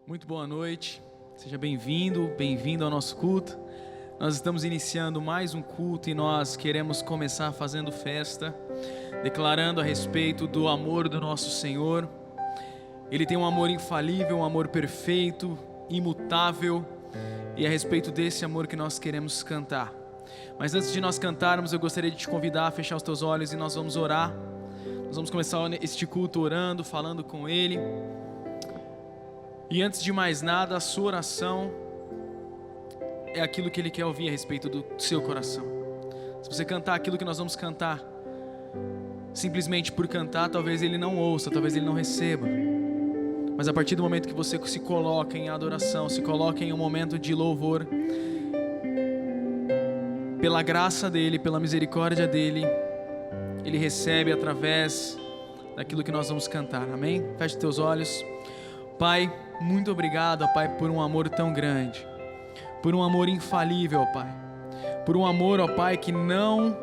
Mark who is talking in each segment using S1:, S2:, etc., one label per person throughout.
S1: Muito boa noite, seja bem-vindo, bem-vindo ao nosso culto. Nós estamos iniciando mais um culto e nós queremos começar fazendo festa, declarando a respeito do amor do nosso Senhor. Ele tem um amor infalível, um amor perfeito, imutável, e é a respeito desse amor que nós queremos cantar. Mas antes de nós cantarmos, eu gostaria de te convidar a fechar os teus olhos e nós vamos orar. Nós vamos começar este culto orando, falando com Ele. E antes de mais nada, a sua oração é aquilo que Ele quer ouvir a respeito do seu coração. Se você cantar aquilo que nós vamos cantar, simplesmente por cantar, talvez Ele não ouça, talvez Ele não receba. Mas a partir do momento que você se coloca em adoração, se coloca em um momento de louvor, pela graça dEle, pela misericórdia dEle, Ele recebe através daquilo que nós vamos cantar, amém? Feche teus olhos. Pai, muito obrigado, ó Pai, por um amor tão grande, por um amor infalível, ó Pai, por um amor, ó Pai, que não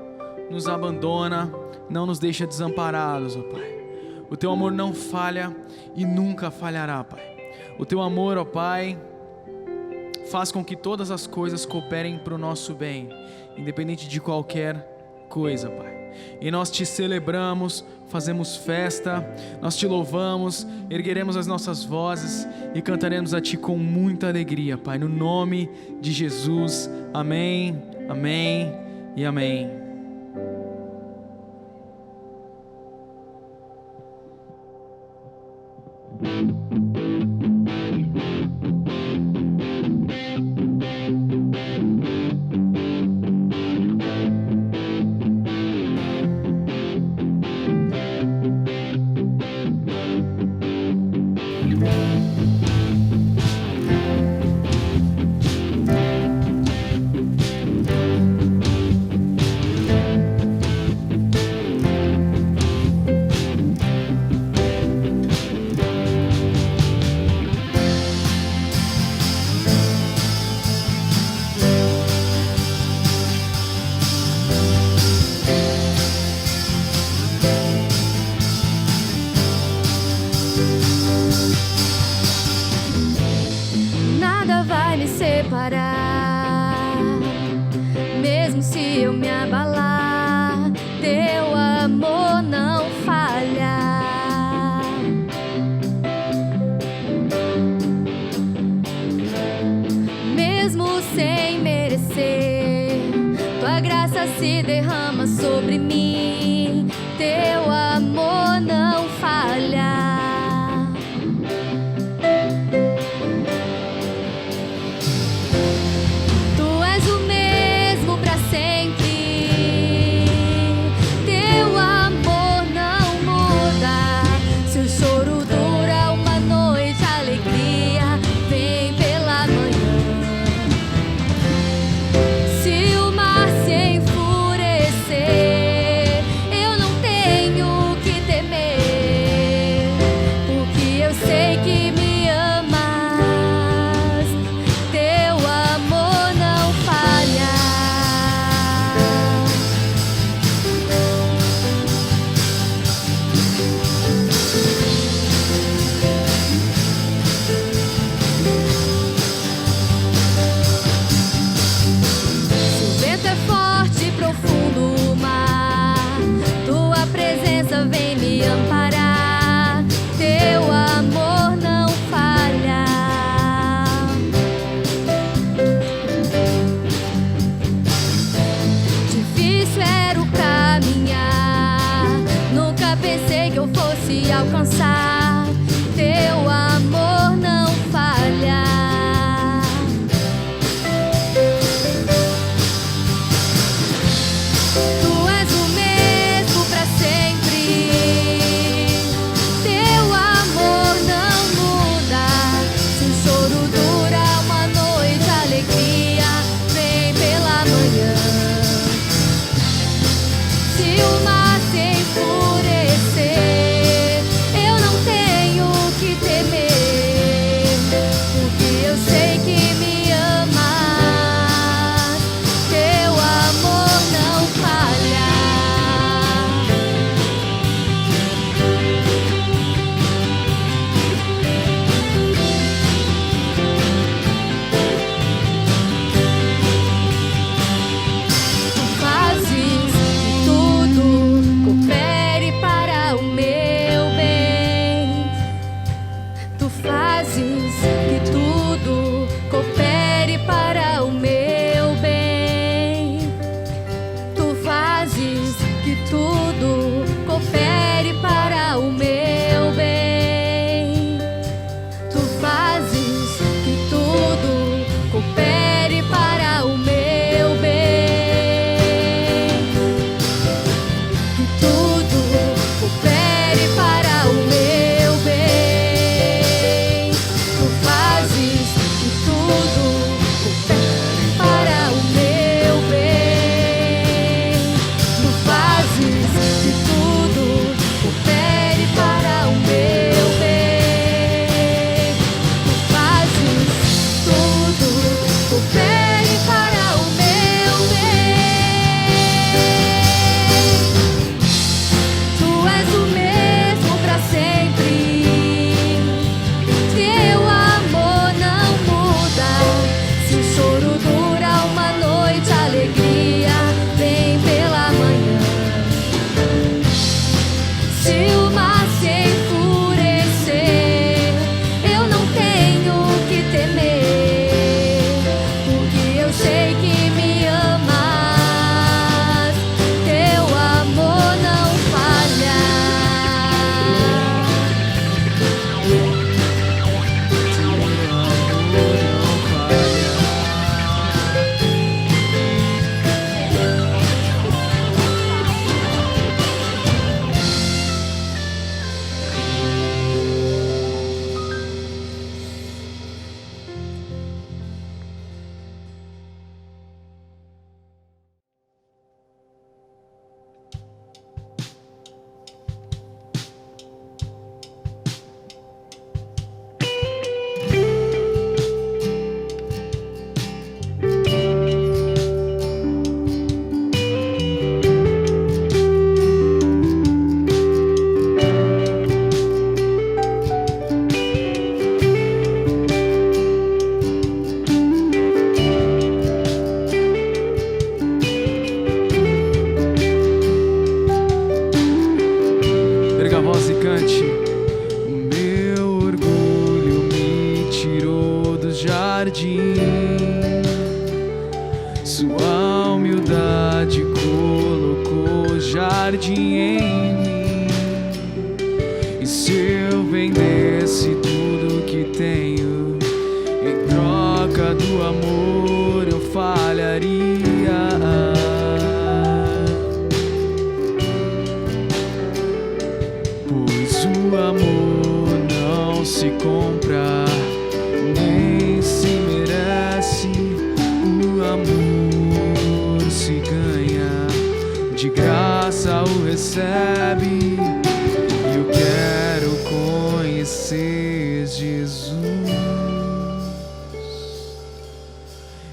S1: nos abandona, não nos deixa desamparados, ó Pai. O Teu amor não falha e nunca falhará, Pai. O Teu amor, ó Pai, faz com que todas as coisas cooperem para o nosso bem, independente de qualquer coisa, Pai. E nós Te celebramos, fazemos festa, nós Te louvamos, ergueremos as nossas vozes e cantaremos a Ti com muita alegria, Pai, no nome de Jesus, amém, amém e amém.
S2: Se derrama sobre mim, Teu amor não falha. Tu és o mesmo para sempre, Teu amor não muda. Se o choro dura uma noite, a alegria vem pela manhã. Se o mar se enfurecer, eu não tenho o que
S1: jardim. Sua humildade colocou jardim em mim. E se eu vendesse tudo que tenho em troca do amor, eu falharia. Pois o amor não se compra, nem se merece. O amor se ganha, de graça o recebe. E eu quero conhecer Jesus.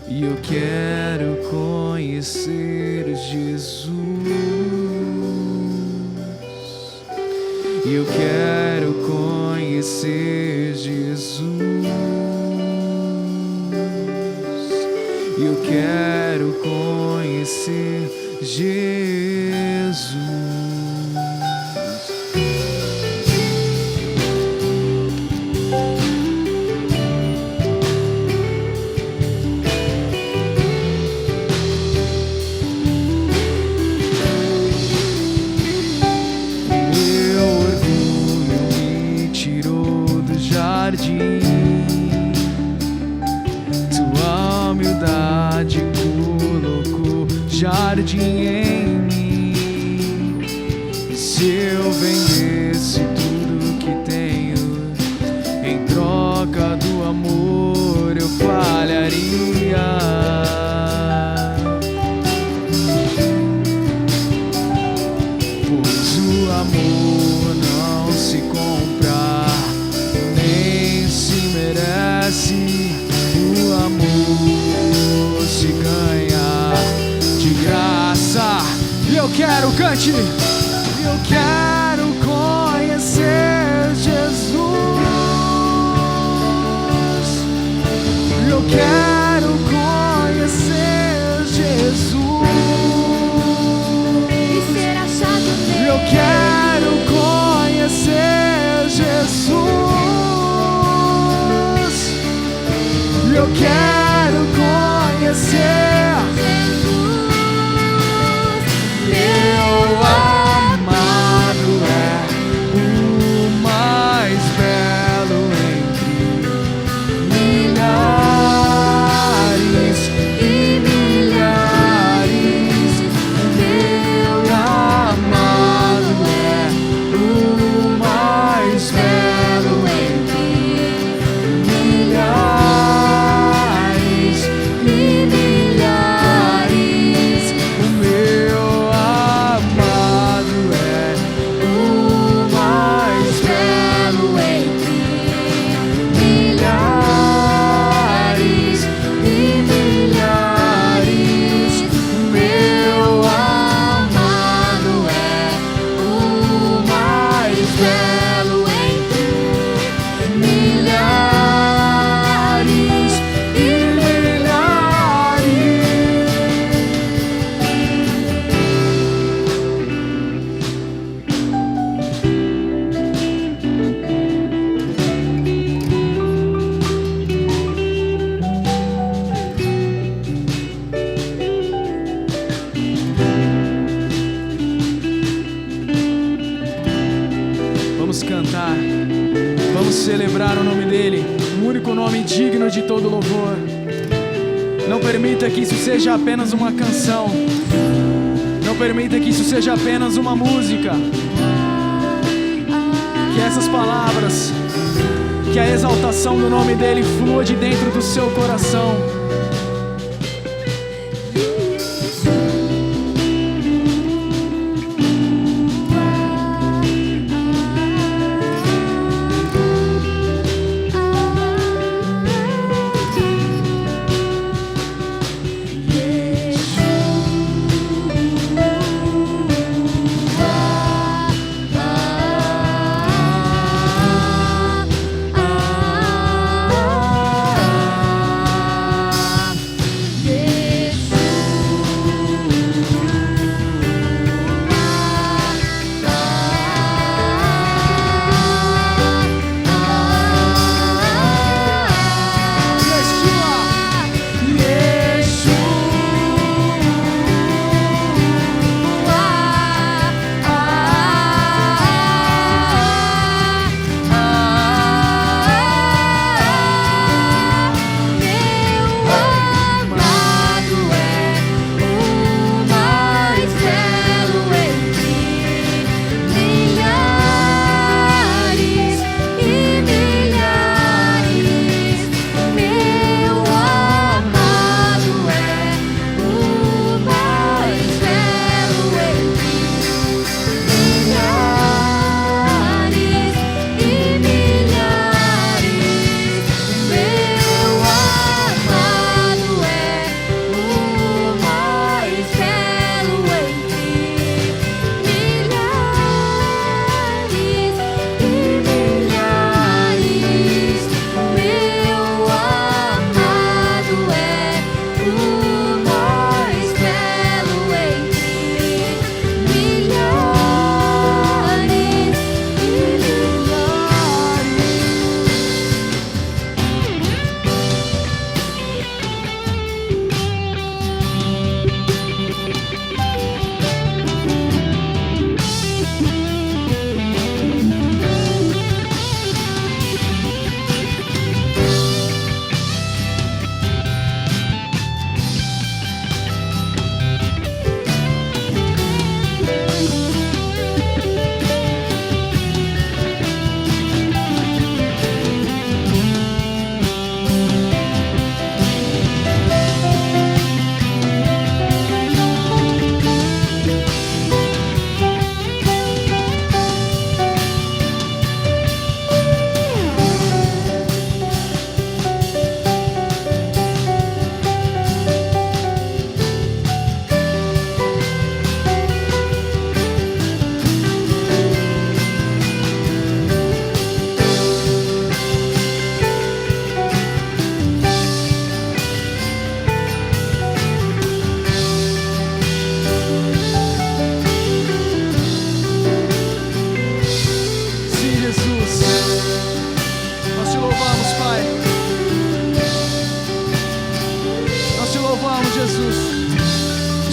S1: E eu quero conhecer Jesus. E eu quero conhecer Jesus. E eu quero conhecer Jesus. Tua humildade colocou jardim em mim. E se eu vendesse tudo que tenho em troca do amor, eu falharia. Pois o amor não se compra, nem se merece. O amor se ganha de graça. E eu quero, cante. Eu quero conhecer Jesus. Eu quero conhecer Jesus.
S2: E ser achado nele.
S1: Eu quero conhecer Jesus. Eu quero conhecer
S2: Jesus,
S1: meu amado é o mais belo entre milhares e milhares. Meu amado é o mais belo entre milhares. Vamos cantar, vamos celebrar o nome dele, o único nome digno de todo louvor. Não permita que isso seja apenas uma canção, não permita que isso seja apenas uma música. Que essas palavras, que a exaltação do nome dele flua de dentro do seu coração.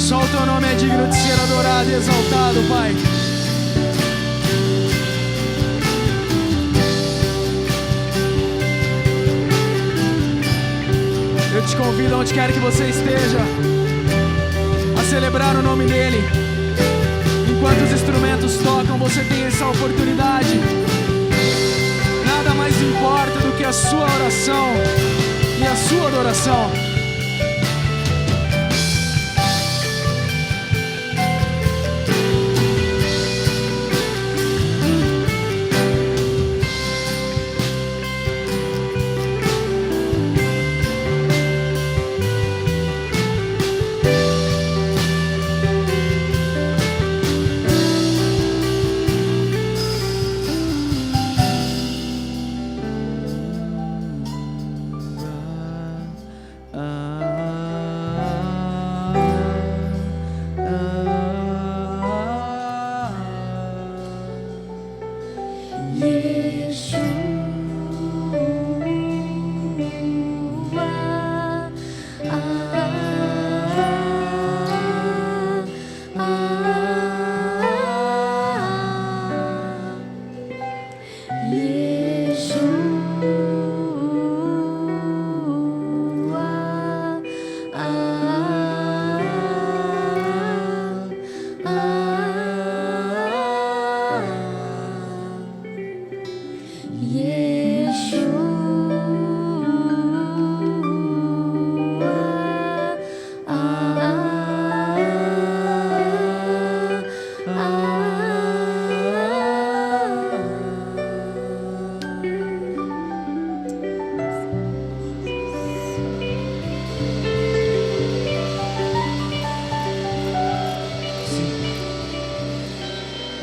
S1: Só o teu nome é digno de ser adorado e exaltado, Pai. Eu te convido, onde quer que você esteja, a celebrar o nome dEle. Enquanto os instrumentos tocam, você tem essa oportunidade. Nada mais importa do que a sua oração e a sua adoração.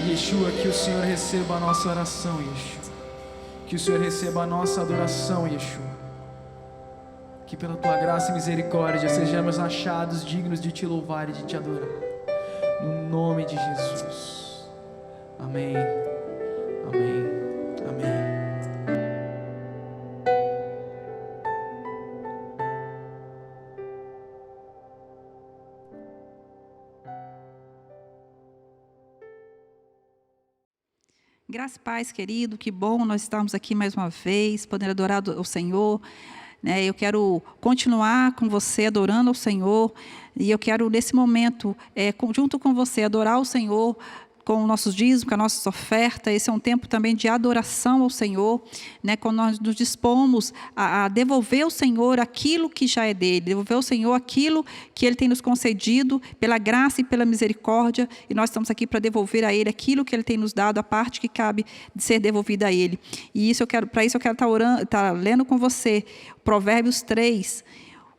S1: Yeshua, que o Senhor receba a nossa oração, Yeshua. Que o Senhor receba a nossa adoração, Yeshua. Que pela Tua graça e misericórdia sejamos achados dignos de Te louvar e de Te adorar. No nome de Jesus. Amém. Amém. Amém.
S3: Graça e paz, querido, que bom nós estarmos aqui mais uma vez, podendo adorar o Senhor. Eu quero continuar com você, adorando ao Senhor, e eu quero, nesse momento, junto com você, adorar o Senhor com os nossos dízimos, com as nossas ofertas. Esse é um tempo também de adoração ao Senhor, quando nós nos dispomos a devolver ao Senhor aquilo que já é dele, devolver ao Senhor aquilo que Ele tem nos concedido pela graça e pela misericórdia, e nós estamos aqui para devolver a Ele aquilo que Ele tem nos dado, a parte que cabe de ser devolvida a Ele. E para isso eu quero estar lendo com você Provérbios 3,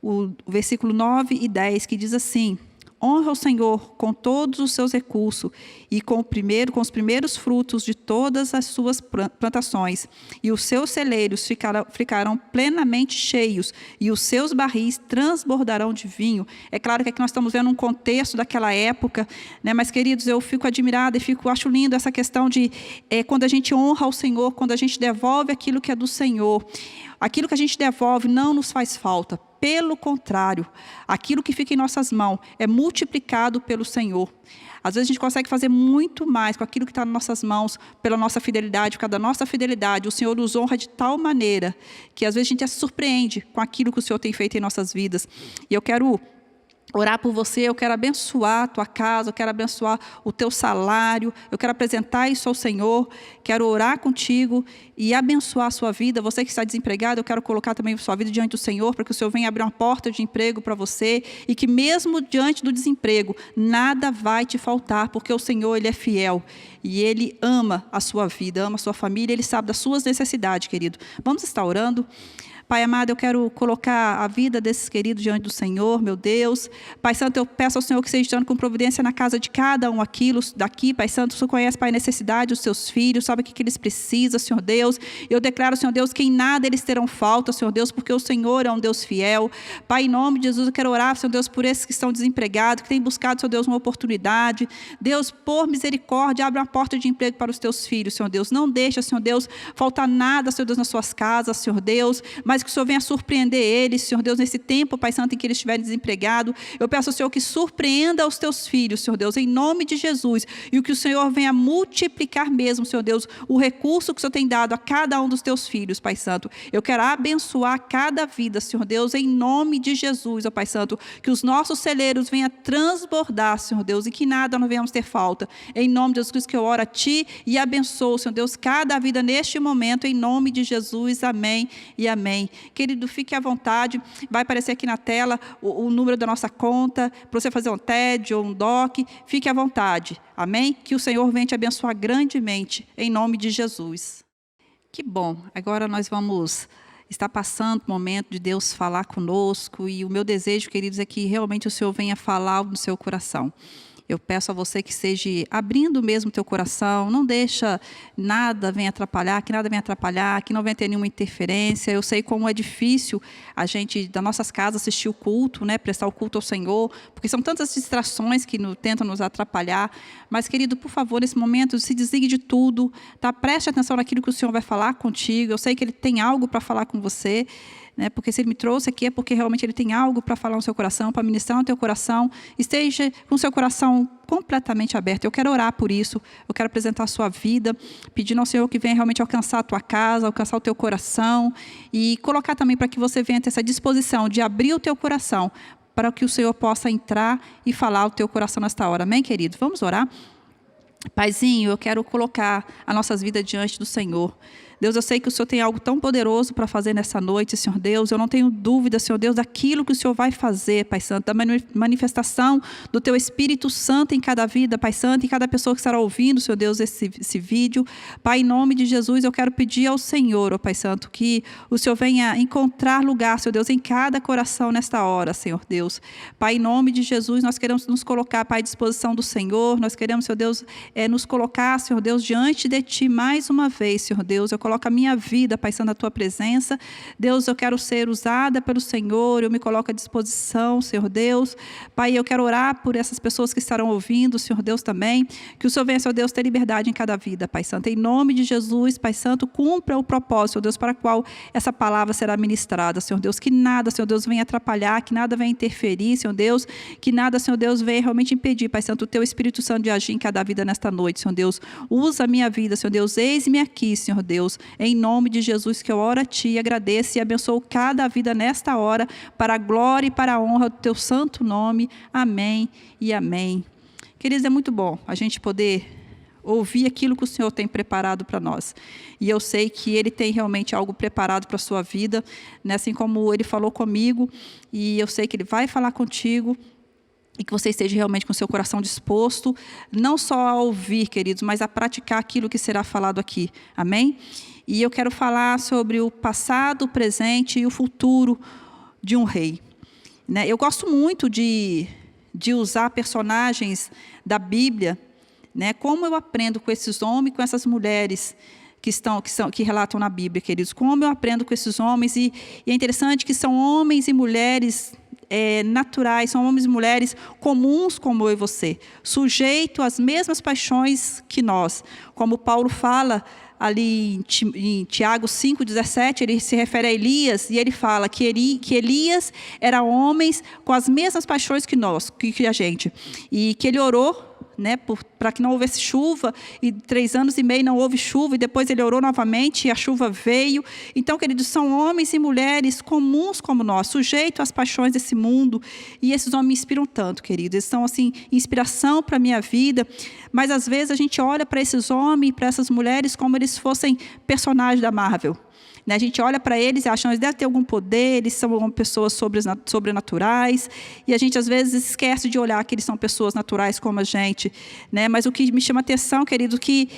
S3: o versículo 9 e 10, que diz assim: honra o Senhor com todos os seus recursos e com os primeiros frutos de todas as suas plantações, e os seus celeiros ficarão plenamente cheios, e os seus barris transbordarão de vinho. É claro que aqui nós estamos vendo um contexto daquela época, mas, queridos, eu fico admirada e acho lindo essa questão de quando a gente honra ao Senhor, quando a gente devolve aquilo que é do Senhor. Aquilo que a gente devolve não nos faz falta. Pelo contrário, aquilo que fica em nossas mãos é multiplicado pelo Senhor. Às vezes a gente consegue fazer muito mais com aquilo que está nas nossas mãos, pela nossa fidelidade, por causa da nossa fidelidade. O Senhor nos honra de tal maneira que às vezes a gente se surpreende com aquilo que o Senhor tem feito em nossas vidas. E eu quero orar por você, eu quero abençoar a tua casa, eu quero abençoar o teu salário, eu quero apresentar isso ao Senhor, quero orar contigo e abençoar a sua vida. Você que está desempregado, eu quero colocar também a sua vida diante do Senhor, para que o Senhor venha abrir uma porta de emprego para você, e que mesmo diante do desemprego, nada vai te faltar, porque o Senhor, Ele é fiel, e Ele ama a sua vida, ama a sua família, Ele sabe das suas necessidades, querido. Vamos estar orando? Pai amado, eu quero colocar a vida desses queridos diante do Senhor, meu Deus. Pai Santo, eu peço ao Senhor que seja dando com providência na casa de cada um daqui, Pai Santo. O Senhor conhece, Pai, a necessidade dos seus filhos, sabe o que eles precisam, Senhor Deus. Eu declaro, Senhor Deus, que em nada eles terão falta, Senhor Deus, porque o Senhor é um Deus fiel. Pai, em nome de Jesus, eu quero orar, Senhor Deus, por esses que estão desempregados, que têm buscado, Senhor Deus, uma oportunidade. Deus, por misericórdia, abre uma porta de emprego para os teus filhos, Senhor Deus. Não deixa, Senhor Deus, faltar nada, Senhor Deus, nas suas casas, Senhor Deus, mas mas que o Senhor venha surpreender eles, Senhor Deus, nesse tempo, Pai Santo, em que eles estiverem desempregados. Eu peço ao Senhor que surpreenda os teus filhos, Senhor Deus, em nome de Jesus, e que o Senhor venha multiplicar mesmo, Senhor Deus, o recurso que o Senhor tem dado a cada um dos teus filhos, Pai Santo. Eu quero abençoar cada vida, Senhor Deus, em nome de Jesus, ó Pai Santo, que os nossos celeiros venham transbordar, Senhor Deus, e que nada não venhamos ter falta. Em nome de Jesus Cristo que eu oro a Ti e abençoo, Senhor Deus, cada vida neste momento, em nome de Jesus, amém e amém. Querido, fique à vontade, vai aparecer aqui na tela o número da nossa conta, para você fazer um TED ou um DOC, fique à vontade, amém? Que o Senhor venha te abençoar grandemente, em nome de Jesus. Que bom, agora nós vamos estar passando o momento de Deus falar conosco, e o meu desejo, queridos, é que realmente o Senhor venha falar no seu coração. Eu peço a você que esteja abrindo mesmo o teu coração, não deixa nada venha atrapalhar, que não venha ter nenhuma interferência. Eu sei como é difícil a gente, das nossas casas, assistir o culto, né, prestar o culto ao Senhor, porque são tantas distrações que tentam nos atrapalhar. Mas, querido, por favor, nesse momento, se desligue de tudo, tá? Preste atenção naquilo que o Senhor vai falar contigo. Eu sei que Ele tem algo para falar com você, né? Porque se Ele me trouxe aqui é porque realmente Ele tem algo para falar no seu coração, para ministrar no teu coração. Esteja com o seu coração completamente aberto. Eu quero orar por isso, eu quero apresentar a sua vida, pedindo ao Senhor que venha realmente alcançar a tua casa, alcançar o teu coração, e colocar também para que você venha ter essa disposição de abrir o teu coração, para que o Senhor possa entrar e falar ao teu coração nesta hora. Amém, querido? Vamos orar? Paizinho, eu quero colocar as nossas vidas diante do Senhor. Deus, eu sei que o Senhor tem algo tão poderoso para fazer nessa noite, Senhor Deus. Eu não tenho dúvida, Senhor Deus, daquilo que o Senhor vai fazer, Pai Santo, da manifestação do Teu Espírito Santo em cada vida, Pai Santo, em cada pessoa que estará ouvindo, Senhor Deus, esse vídeo. Pai, em nome de Jesus, eu quero pedir ao Senhor, ó Pai Santo, que o Senhor venha encontrar lugar, Senhor Deus, em cada coração nesta hora, Senhor Deus. Pai, em nome de Jesus, nós queremos nos colocar, Pai, à disposição do Senhor. Nós queremos, Senhor Deus, nos colocar, Senhor Deus, diante de Ti mais uma vez, Senhor Deus. Eu coloco a minha vida, Pai Santo, na Tua presença. Deus, eu quero ser usada pelo Senhor, eu me coloco à disposição, Senhor Deus. Pai, eu quero orar por essas pessoas que estarão ouvindo, Senhor Deus, também. Que o Senhor venha, Senhor Deus, ter liberdade em cada vida, Pai Santo. Em nome de Jesus, Pai Santo, cumpra o propósito, Senhor Deus, para o qual essa palavra será ministrada, Senhor Deus. Que nada, Senhor Deus, venha atrapalhar, que nada venha interferir, Senhor Deus. Que nada, Senhor Deus, venha realmente impedir, Pai Santo, o Teu Espírito Santo de agir em cada vida nesta noite, Senhor Deus. Usa a minha vida, Senhor Deus. Eis-me aqui, Senhor Deus. Em nome de Jesus que eu oro a Ti, agradeço e abençoo cada vida nesta hora, para a glória e para a honra do Teu santo nome. Amém e amém. Queridos, é muito bom a gente poder ouvir aquilo que o Senhor tem preparado para nós. E eu sei que Ele tem realmente algo preparado para a sua vida, né? Assim como Ele falou comigo, e eu sei que Ele vai falar contigo, e que você esteja realmente com o seu coração disposto, não só a ouvir, queridos, mas a praticar aquilo que será falado aqui. Amém? E eu quero falar sobre o passado, o presente e o futuro de um rei. Né? Eu gosto muito de usar personagens da Bíblia, né? Como eu aprendo com esses homens, com essas mulheres que relatam na Bíblia, queridos. Como eu aprendo com esses homens, e é interessante que são homens e mulheres naturais, são homens e mulheres comuns como eu e você, sujeitos às mesmas paixões que nós. Como Paulo fala ali em Tiago 5,17, ele se refere a Elias, e ele fala que Elias era homens com as mesmas paixões que nós, que a gente, e que ele orou, né, para que não houvesse chuva, e 3 anos e meio não houve chuva, e depois ele orou novamente e a chuva veio. Então, queridos, são homens e mulheres comuns como nós, sujeitos às paixões desse mundo, e esses homens me inspiram tanto, queridos. Eles são assim, inspiração para a minha vida, mas às vezes a gente olha para esses homens, para essas mulheres, como eles fossem personagens da Marvel. A gente olha para eles e acha que eles devem ter algum poder, eles são pessoas sobrenaturais, e a gente às vezes esquece de olhar que eles são pessoas naturais como a gente, né? Mas o que me chama a atenção, querido, que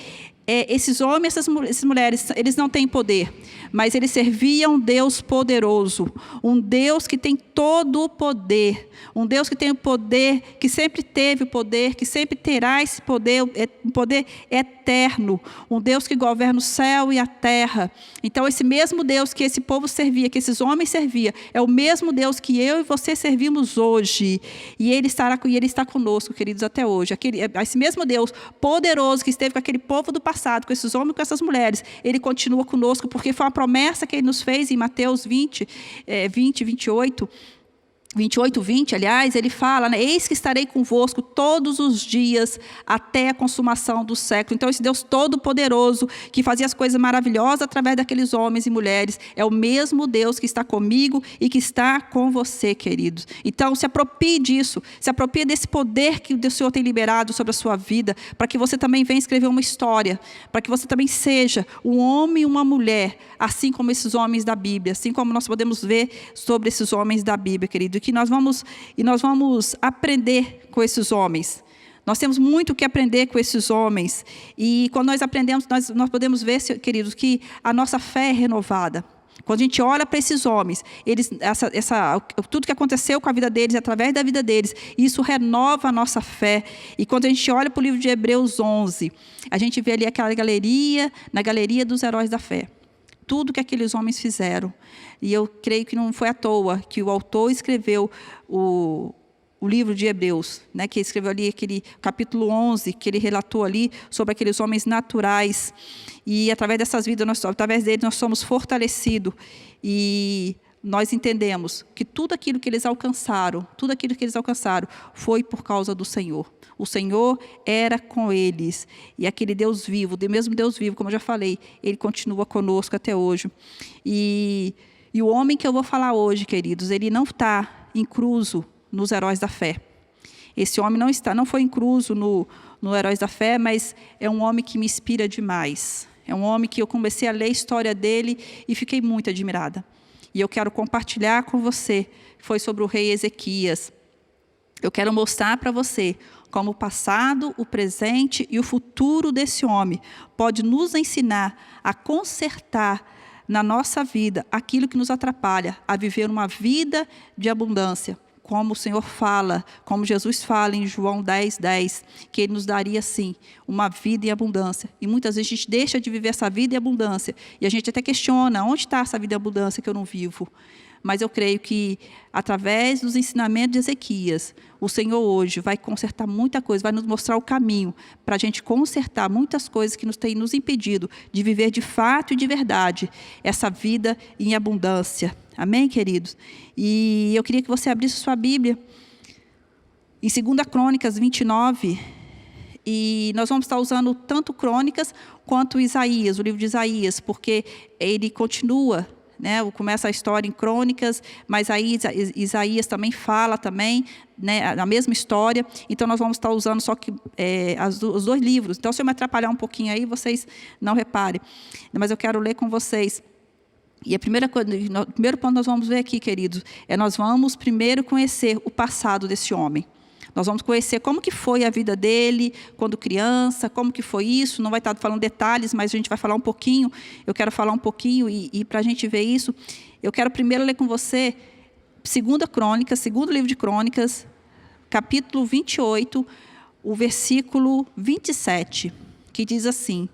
S3: esses homens, essas mulheres, eles não têm poder, mas eles serviam um Deus poderoso, um Deus que tem todo o poder, um Deus que tem o poder, que sempre teve o poder, que sempre terá esse poder, um poder eterno, eterno, um Deus que governa o céu e a terra. Então, esse mesmo Deus que esse povo servia, que esses homens serviam, é o mesmo Deus que eu e você servimos hoje. E Ele está conosco, queridos, até hoje. Esse mesmo Deus poderoso que esteve com aquele povo do passado, com esses homens e com essas mulheres, Ele continua conosco, porque foi uma promessa que Ele nos fez em Mateus 28, 20, aliás, ele fala, né? Eis que estarei convosco todos os dias até a consumação do século. Então, esse Deus todo-poderoso, que fazia as coisas maravilhosas através daqueles homens e mulheres, é o mesmo Deus que está comigo e que está com você, queridos. Então, se aproprie disso, se aproprie desse poder que o Senhor tem liberado sobre a sua vida, para que você também venha escrever uma história, para que você também seja um homem e uma mulher, assim como esses homens da Bíblia, assim como nós podemos ver sobre esses homens da Bíblia, querido. Que nós vamos aprender com esses homens. Nós temos muito o que aprender com esses homens. E quando nós aprendemos, nós podemos ver, queridos, que a nossa fé é renovada. Quando a gente olha para esses homens, tudo que aconteceu com a vida deles, através da vida deles, isso renova a nossa fé. E quando a gente olha para o livro de Hebreus 11, a gente vê ali aquela galeria, na galeria dos heróis da fé. Tudo que aqueles homens fizeram. E eu creio que não foi à toa que o autor escreveu o livro de Hebreus, né, que escreveu ali aquele capítulo 11, que ele relatou ali sobre aqueles homens naturais. E através dessas vidas, através deles, nós somos fortalecidos. E nós entendemos que tudo aquilo que eles alcançaram, foi por causa do Senhor. O Senhor era com eles. E aquele Deus vivo, o mesmo Deus vivo, como eu já falei, Ele continua conosco até hoje. E o homem que eu vou falar hoje, queridos, ele não está incluso nos heróis da fé. Esse homem não foi incluso no Heróis da Fé, mas é um homem que me inspira demais. É um homem que eu comecei a ler a história dele e fiquei muito admirada. E eu quero compartilhar com você, foi sobre o rei Ezequias. Eu quero mostrar para você como o passado, o presente e o futuro desse homem pode nos ensinar a consertar na nossa vida aquilo que nos atrapalha, a viver uma vida de abundância. Como o Senhor fala, como Jesus fala em João 10:10, que Ele nos daria, sim, uma vida em abundância. E muitas vezes a gente deixa de viver essa vida em abundância. E a gente até questiona, onde está essa vida em abundância que eu não vivo? Mas eu creio que, através dos ensinamentos de Ezequias, o Senhor hoje vai consertar muita coisa, vai nos mostrar o caminho para a gente consertar muitas coisas que nos têm nos impedido de viver de fato e de verdade essa vida em abundância. Amém, queridos? E eu queria que você abrisse sua Bíblia em 2 Crônicas 29, e nós vamos estar usando tanto Crônicas quanto Isaías, o livro de Isaías, porque ele continua, né, começa a história em Crônicas, mas aí Isaías também fala também, né, a mesma história. Então nós vamos estar usando só que os dois livros. Então, se eu me atrapalhar um pouquinho aí, vocês não reparem. Mas eu quero ler com vocês. E o primeiro ponto que nós vamos ver aqui, queridos, nós vamos primeiro conhecer o passado desse homem. Nós vamos conhecer como que foi a vida dele quando criança, como que foi isso. Não vai estar falando detalhes, mas a gente vai falar um pouquinho. Eu quero falar um pouquinho e para a gente ver isso, eu quero primeiro ler com você 2 Crônicas, segundo livro de Crônicas, capítulo 28, o versículo 27, que diz assim: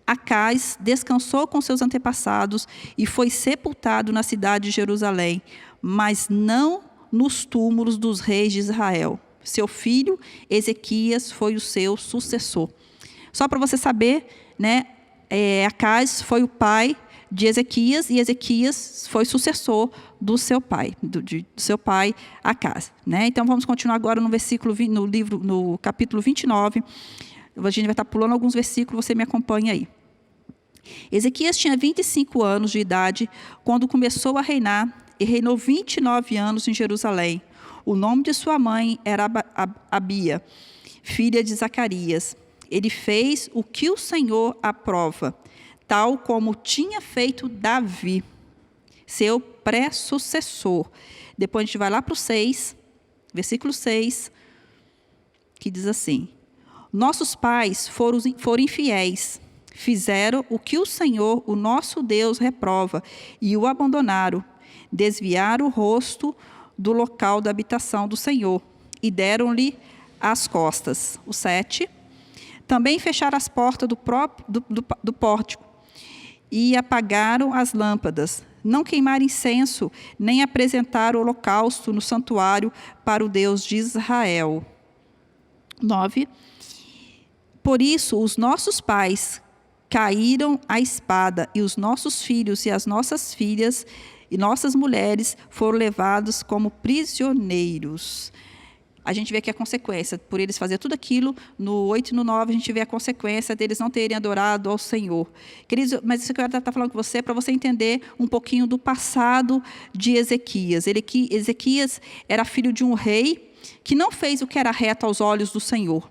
S3: Acais descansou com seus antepassados e foi sepultado na cidade de Jerusalém, mas não nos túmulos dos reis de Israel. Seu filho Ezequias foi o seu sucessor. Só para você saber, né, Acais foi o pai de Ezequias, e Ezequias foi sucessor do seu pai, do seu pai Acais, né? Então vamos continuar agora no capítulo 29. A gente vai estar pulando alguns versículos, você me acompanha aí. Ezequias tinha 25 anos de idade quando começou a reinar, e reinou 29 anos em Jerusalém. O nome de sua mãe era Abia, filha de Zacarias. Ele fez o que o Senhor aprova, tal como tinha feito Davi, seu pré-sucessor. Depois a gente vai lá para o 6, versículo 6, que diz assim: Nossos pais foram infiéis, fizeram o que o Senhor, o nosso Deus, reprova, e o abandonaram, desviaram o rosto do local da habitação do Senhor, e deram-lhe as costas. O 7. Também fecharam as portas do pórtico e apagaram as lâmpadas. Não queimaram incenso, nem apresentaram holocausto no santuário para o Deus de Israel. 9. Por isso, os nossos pais caíram à espada, e os nossos filhos e as nossas filhas e nossas mulheres foram levados como prisioneiros. A gente vê aqui a consequência, por eles fazer tudo aquilo, no 8 e no 9 a gente vê a consequência deles não terem adorado ao Senhor. Queridos, mas isso que eu quero estar falando com você, para você entender um pouquinho do passado de Ezequias. Ezequias era filho de um rei que não fez o que era reto aos olhos do Senhor.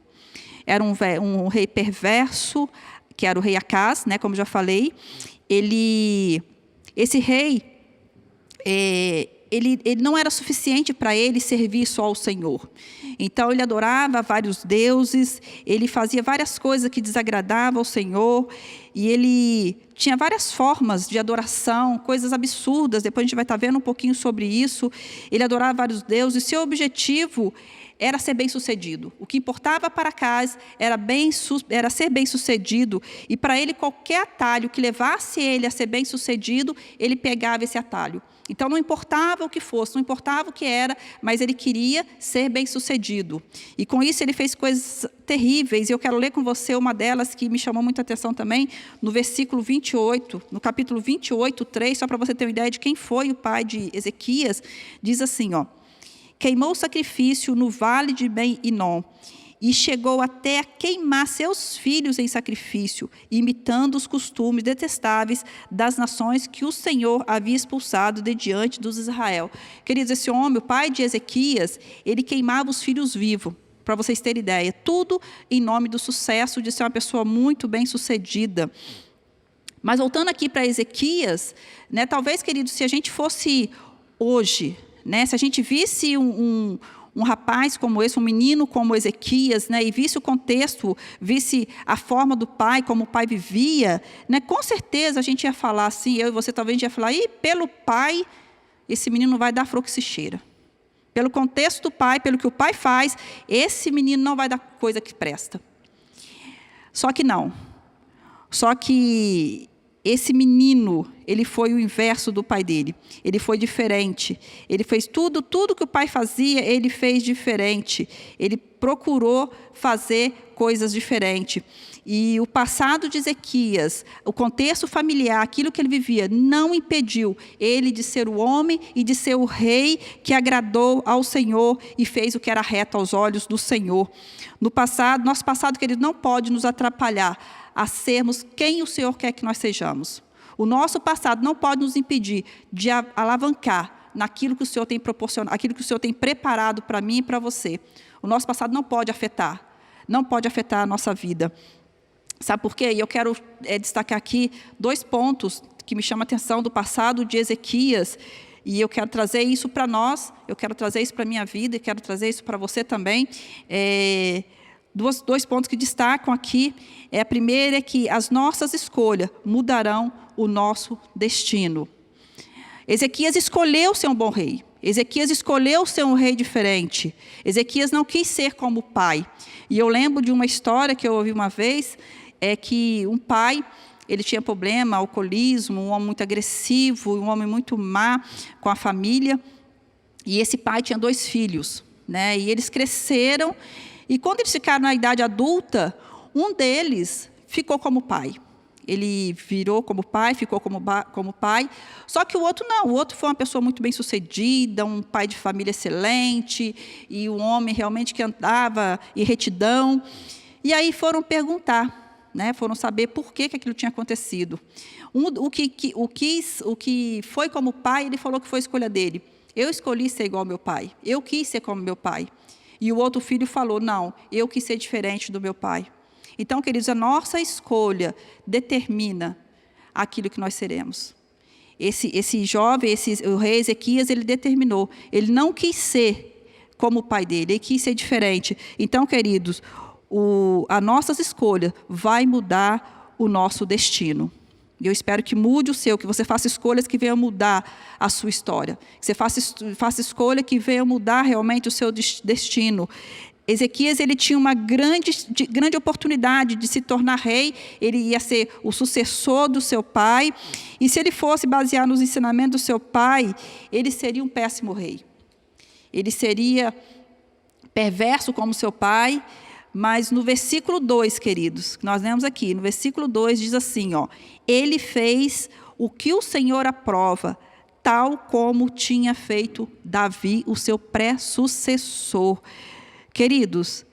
S3: Era um rei perverso, que era o rei Acaz, né, como já falei. Esse rei, ele não era suficiente para ele servir só ao Senhor. Então, ele adorava vários deuses, ele fazia várias coisas que desagradavam ao Senhor, e ele tinha várias formas de adoração, coisas absurdas. Depois a gente vai estar vendo um pouquinho sobre isso. Ele adorava vários deuses, e seu objetivo era ser bem-sucedido. O que importava para Acaz era ser bem-sucedido, e para ele qualquer atalho que levasse ele a ser bem-sucedido, ele pegava esse atalho. Então não importava o que fosse, não importava o que era, mas ele queria ser bem-sucedido. E com isso ele fez coisas terríveis, e eu quero ler com você uma delas que me chamou muita atenção também, no versículo 28, no capítulo 28, 3, só para você ter uma ideia de quem foi o pai de Ezequias, diz assim, queimou o sacrifício no vale de Ben-Hinom, e chegou até a queimar seus filhos em sacrifício, imitando os costumes detestáveis das nações que o Senhor havia expulsado de diante dos Israel. Queridos, esse homem, o pai de Ezequias, ele queimava os filhos vivos, para vocês terem ideia. Tudo em nome do sucesso de ser uma pessoa muito bem-sucedida. Mas voltando aqui para Ezequias, né, talvez, queridos, se a gente fosse hoje, né, se a gente visse um rapaz como esse, um menino como Ezequias, né, e visse o contexto, visse a forma do pai, como o pai vivia, né, com certeza a gente ia falar assim, eu e você talvez ia falar, pelo pai, esse menino não vai dar flor que se cheira. Pelo contexto do pai, pelo que o pai faz, esse menino não vai dar coisa que presta. Só que não. Só que esse menino, ele foi o inverso do pai dele. Ele foi diferente. Ele fez tudo que o pai fazia, ele fez diferente. Ele procurou fazer coisas diferentes. E o passado de Ezequias, o contexto familiar, aquilo que ele vivia, não impediu ele de ser o homem e de ser o rei que agradou ao Senhor e fez o que era reto aos olhos do Senhor. No passado, nosso passado, querido, não pode nos atrapalhar a sermos quem o Senhor quer que nós sejamos. O nosso passado não pode nos impedir de alavancar naquilo que o Senhor tem proporcionado, aquilo que o Senhor tem preparado para mim e para você. O nosso passado não pode afetar a nossa vida. Sabe por quê? E eu quero destacar aqui 2 pontos que me chamam a atenção do passado de Ezequias, e eu quero trazer isso para nós, eu quero trazer isso para a minha vida, e quero trazer isso para você também. 2 pontos que destacam aqui. A primeira é que as nossas escolhas mudarão o nosso destino. Ezequias escolheu ser um bom rei. Ezequias escolheu ser um rei diferente. Ezequias não quis ser como o pai. E eu lembro de uma história que eu ouvi uma vez, que um pai, ele tinha problema, alcoolismo, um homem muito agressivo, um homem muito má com a família. E esse pai tinha 2 filhos, né? E eles cresceram, e quando eles ficaram na idade adulta, um deles ficou como pai. Ele virou como pai, ficou como pai. Só que o outro não. O outro foi uma pessoa muito bem-sucedida, um pai de família excelente, e um homem realmente que andava em retidão. E aí foram perguntar, né? Foram saber por que aquilo tinha acontecido. O que foi como pai, ele falou que foi escolha dele. Eu escolhi ser igual ao meu pai. Eu quis ser como meu pai. E o outro filho falou, não, eu quis ser diferente do meu pai. Então, queridos, a nossa escolha determina aquilo que nós seremos. Esse jovem, o rei Ezequias, ele determinou. Ele não quis ser como o pai dele, ele quis ser diferente. Então, queridos, as nossas escolhas vai mudar o nosso destino. E eu espero que mude o seu, que você faça escolhas que venham mudar a sua história. Que você faça escolha que venha mudar realmente o seu destino. Ezequias, ele tinha uma grande oportunidade de se tornar rei. Ele ia ser o sucessor do seu pai. E se ele fosse basear nos ensinamentos do seu pai, ele seria um péssimo rei. Ele seria perverso como seu pai. Mas no versículo 2, queridos, que nós lemos aqui, no versículo 2 diz assim, ó, ele fez o que o Senhor aprova, tal como tinha feito Davi, o seu pré-sucessor. Queridos,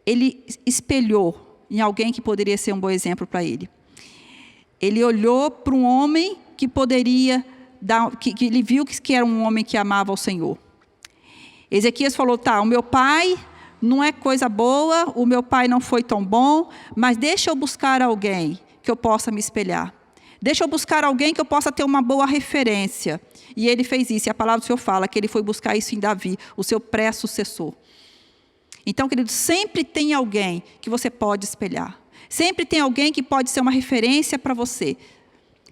S3: ele espelhou em alguém que poderia ser um bom exemplo para ele. Ele olhou para um homem que poderia dar, que ele viu que era um homem que amava o Senhor. Ezequias falou, tá, o meu pai não é coisa boa, o meu pai não foi tão bom, mas deixa eu buscar alguém que eu possa me espelhar. Deixa eu buscar alguém que eu possa ter uma boa referência. E ele fez isso, e a palavra do Senhor fala que ele foi buscar isso em Davi, o seu pré-sucessor. Então, querido, sempre tem alguém que você pode espelhar. Sempre tem alguém que pode ser uma referência para você.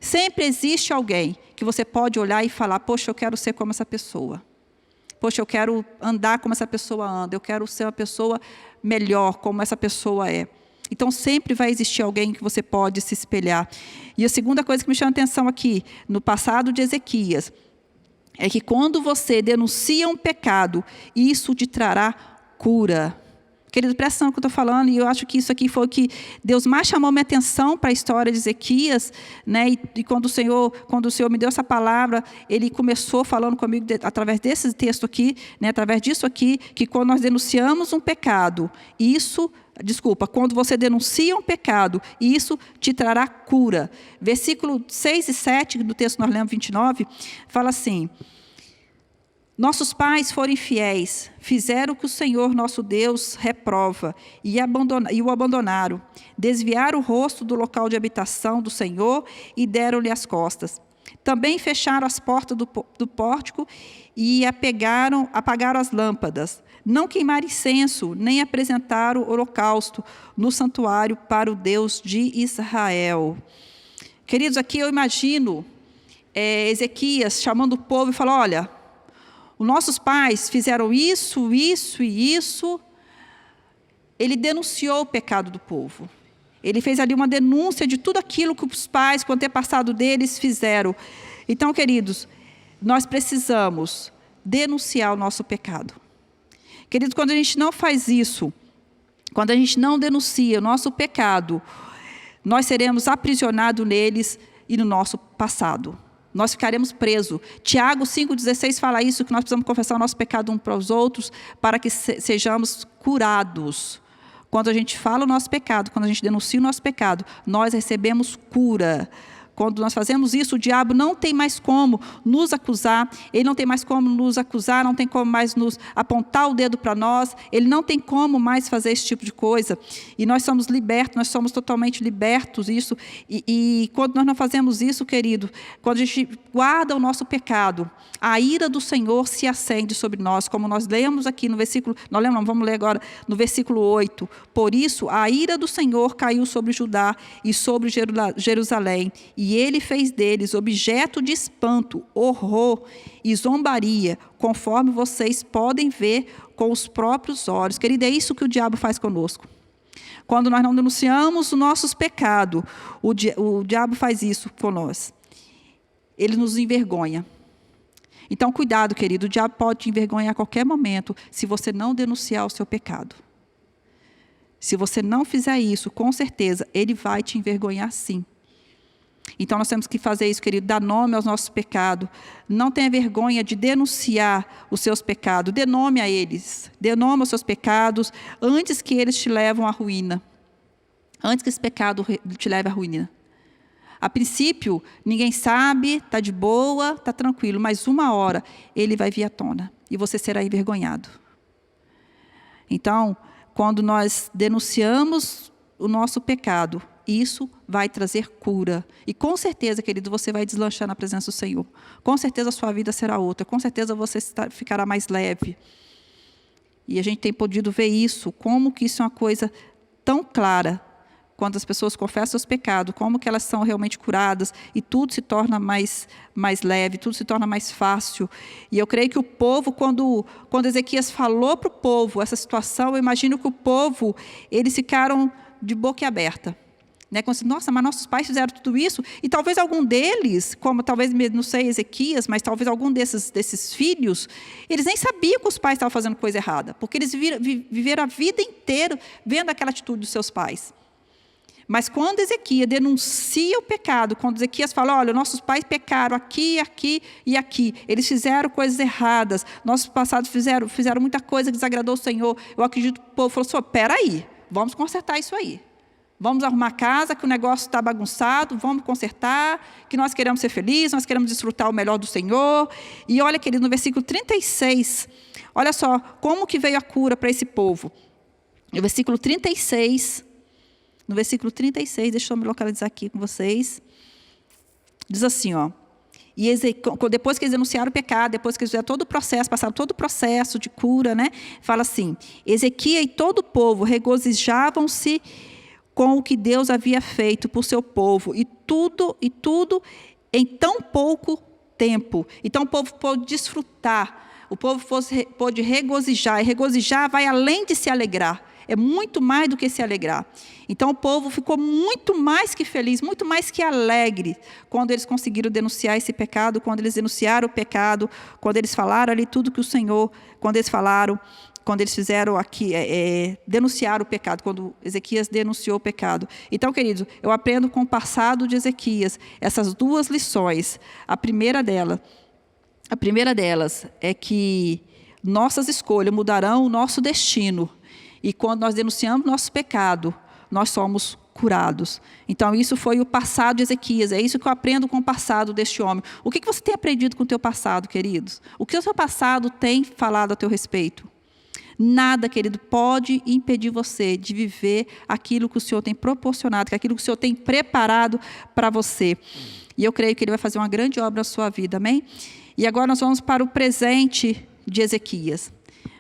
S3: Sempre existe alguém que você pode olhar e falar, poxa, eu quero ser como essa pessoa. Poxa, eu quero andar como essa pessoa anda. Eu quero ser uma pessoa melhor, como essa pessoa é. Então, sempre vai existir alguém que você pode se espelhar. E a segunda coisa que me chama a atenção aqui, no passado de Ezequias, é que quando você denuncia um pecado, isso te trará cura. Querido, presta atenção no que eu estou falando, e eu acho que isso aqui foi o que Deus mais chamou minha atenção para a história de Ezequias, né? E quando o Senhor me deu essa palavra, Ele começou falando comigo através desse texto aqui, né? Através disso aqui, que quando nós denunciamos um pecado, quando você denuncia um pecado, isso te trará cura. Versículo 6 e 7 do texto que nós lemos, 29, fala assim, nossos pais foram infiéis, fizeram o que o Senhor nosso Deus reprova e o abandonaram. Desviaram o rosto do local de habitação do Senhor e deram-lhe as costas. Também fecharam as portas do pórtico e apagaram as lâmpadas. Não queimaram incenso, nem apresentaram holocausto no santuário para o Deus de Israel. Queridos, aqui eu imagino Ezequias chamando o povo e falando, olha, os nossos pais fizeram isso, isso e isso. Ele denunciou o pecado do povo. Ele fez ali uma denúncia de tudo aquilo que os pais, com o antepassado deles, fizeram. Então, queridos, nós precisamos denunciar o nosso pecado. Queridos, quando a gente não faz isso, quando a gente não denuncia o nosso pecado, nós seremos aprisionados neles e no nosso passado. Nós ficaremos presos. Tiago 5,16 fala isso, que nós precisamos confessar o nosso pecado uns para os outros, para que sejamos curados. Quando a gente fala o nosso pecado, quando a gente denuncia o nosso pecado, nós recebemos cura. Quando nós fazemos isso, o diabo não tem mais como nos acusar, ele não tem mais como nos acusar, não tem como mais nos apontar o dedo para nós, ele não tem como mais fazer esse tipo de coisa. E nós somos libertos, nós somos totalmente libertos disso. E quando nós não fazemos isso, querido, quando a gente guarda o nosso pecado, a ira do Senhor se acende sobre nós, como nós lemos aqui no versículo, vamos ler agora no versículo 8. Por isso, a ira do Senhor caiu sobre Judá e sobre Jerusalém, e ele fez deles objeto de espanto, horror e zombaria, conforme vocês podem ver com os próprios olhos. Querido, é isso que o diabo faz conosco. Quando nós não denunciamos os nossos pecados, o diabo faz isso com nós. Ele nos envergonha. Então, cuidado, querido, o diabo pode te envergonhar a qualquer momento, se você não denunciar o seu pecado. Se você não fizer isso, com certeza, ele vai te envergonhar sim. Então, nós temos que fazer isso, querido, dar nome aos nossos pecados. Não tenha vergonha de denunciar os seus pecados. Dê nome a eles. Dê nome aos seus pecados antes que eles te levem à ruína. Antes que esse pecado te leve à ruína. A princípio, ninguém sabe, está de boa, está tranquilo. Mas uma hora, ele vai vir à tona. E você será envergonhado. Então, quando nós denunciamos o nosso pecado, isso vai trazer cura. E com certeza, querido, você vai deslanchar na presença do Senhor. Com certeza a sua vida será outra. Com certeza você ficará mais leve. E a gente tem podido ver isso, como que isso é uma coisa tão clara. quando as pessoas confessam seus pecados, como que elas são realmente curadas, e tudo se torna mais leve, tudo se torna mais fácil. E eu creio que o povo, quando Ezequias falou para o povo essa situação, eu imagino que o povo, eles ficaram de boca aberta. Né? Como assim, nossa, mas nossos pais fizeram tudo isso, e talvez algum deles, como talvez, não sei, Ezequias, mas talvez algum desses filhos, eles nem sabiam que os pais estavam fazendo coisa errada, porque eles viveram a vida inteira vendo aquela atitude dos seus pais. Mas quando Ezequias denuncia o pecado, quando Ezequias fala, olha, nossos pais pecaram aqui, aqui e aqui, eles fizeram coisas erradas, nossos passados fizeram muita coisa que desagradou o Senhor, eu acredito que o povo falou, espera aí, vamos consertar isso aí. Vamos arrumar a casa, que o negócio está bagunçado, vamos consertar, que nós queremos ser felizes, nós queremos desfrutar o melhor do Senhor. E olha, querido, no versículo 36, olha só, como que veio a cura para esse povo. No versículo 36, deixa eu me localizar aqui com vocês. Diz assim, ó. E depois que eles denunciaram o pecado, depois que eles fizeram todo o processo, passaram todo o processo de cura, né? Fala assim, Ezequias e todo o povo regozijavam-se com o que Deus havia feito por seu povo, e tudo em tão pouco tempo. Então o povo pôde desfrutar, o povo pôde regozijar, e regozijar vai além de se alegrar, é muito mais do que se alegrar. Então o povo ficou muito mais que feliz, muito mais que alegre, quando eles conseguiram denunciar esse pecado, quando eles denunciaram o pecado, quando eles falaram ali tudo que o Senhor, quando eles fizeram aqui, denunciar o pecado, quando Ezequias denunciou o pecado. Então, queridos, eu aprendo com o passado de Ezequias essas duas lições. A primeira delas é que nossas escolhas mudarão o nosso destino. E quando nós denunciamos nosso pecado, nós somos curados. Então, isso foi o passado de Ezequias. É isso que eu aprendo com o passado deste homem. O que você tem aprendido com o teu passado, queridos? O que o seu passado tem falado a teu respeito? Nada, querido, pode impedir você de viver aquilo que o Senhor tem proporcionado, aquilo que o Senhor tem preparado para você. E eu creio que Ele vai fazer uma grande obra na sua vida, amém? E agora nós vamos para o presente de Ezequias.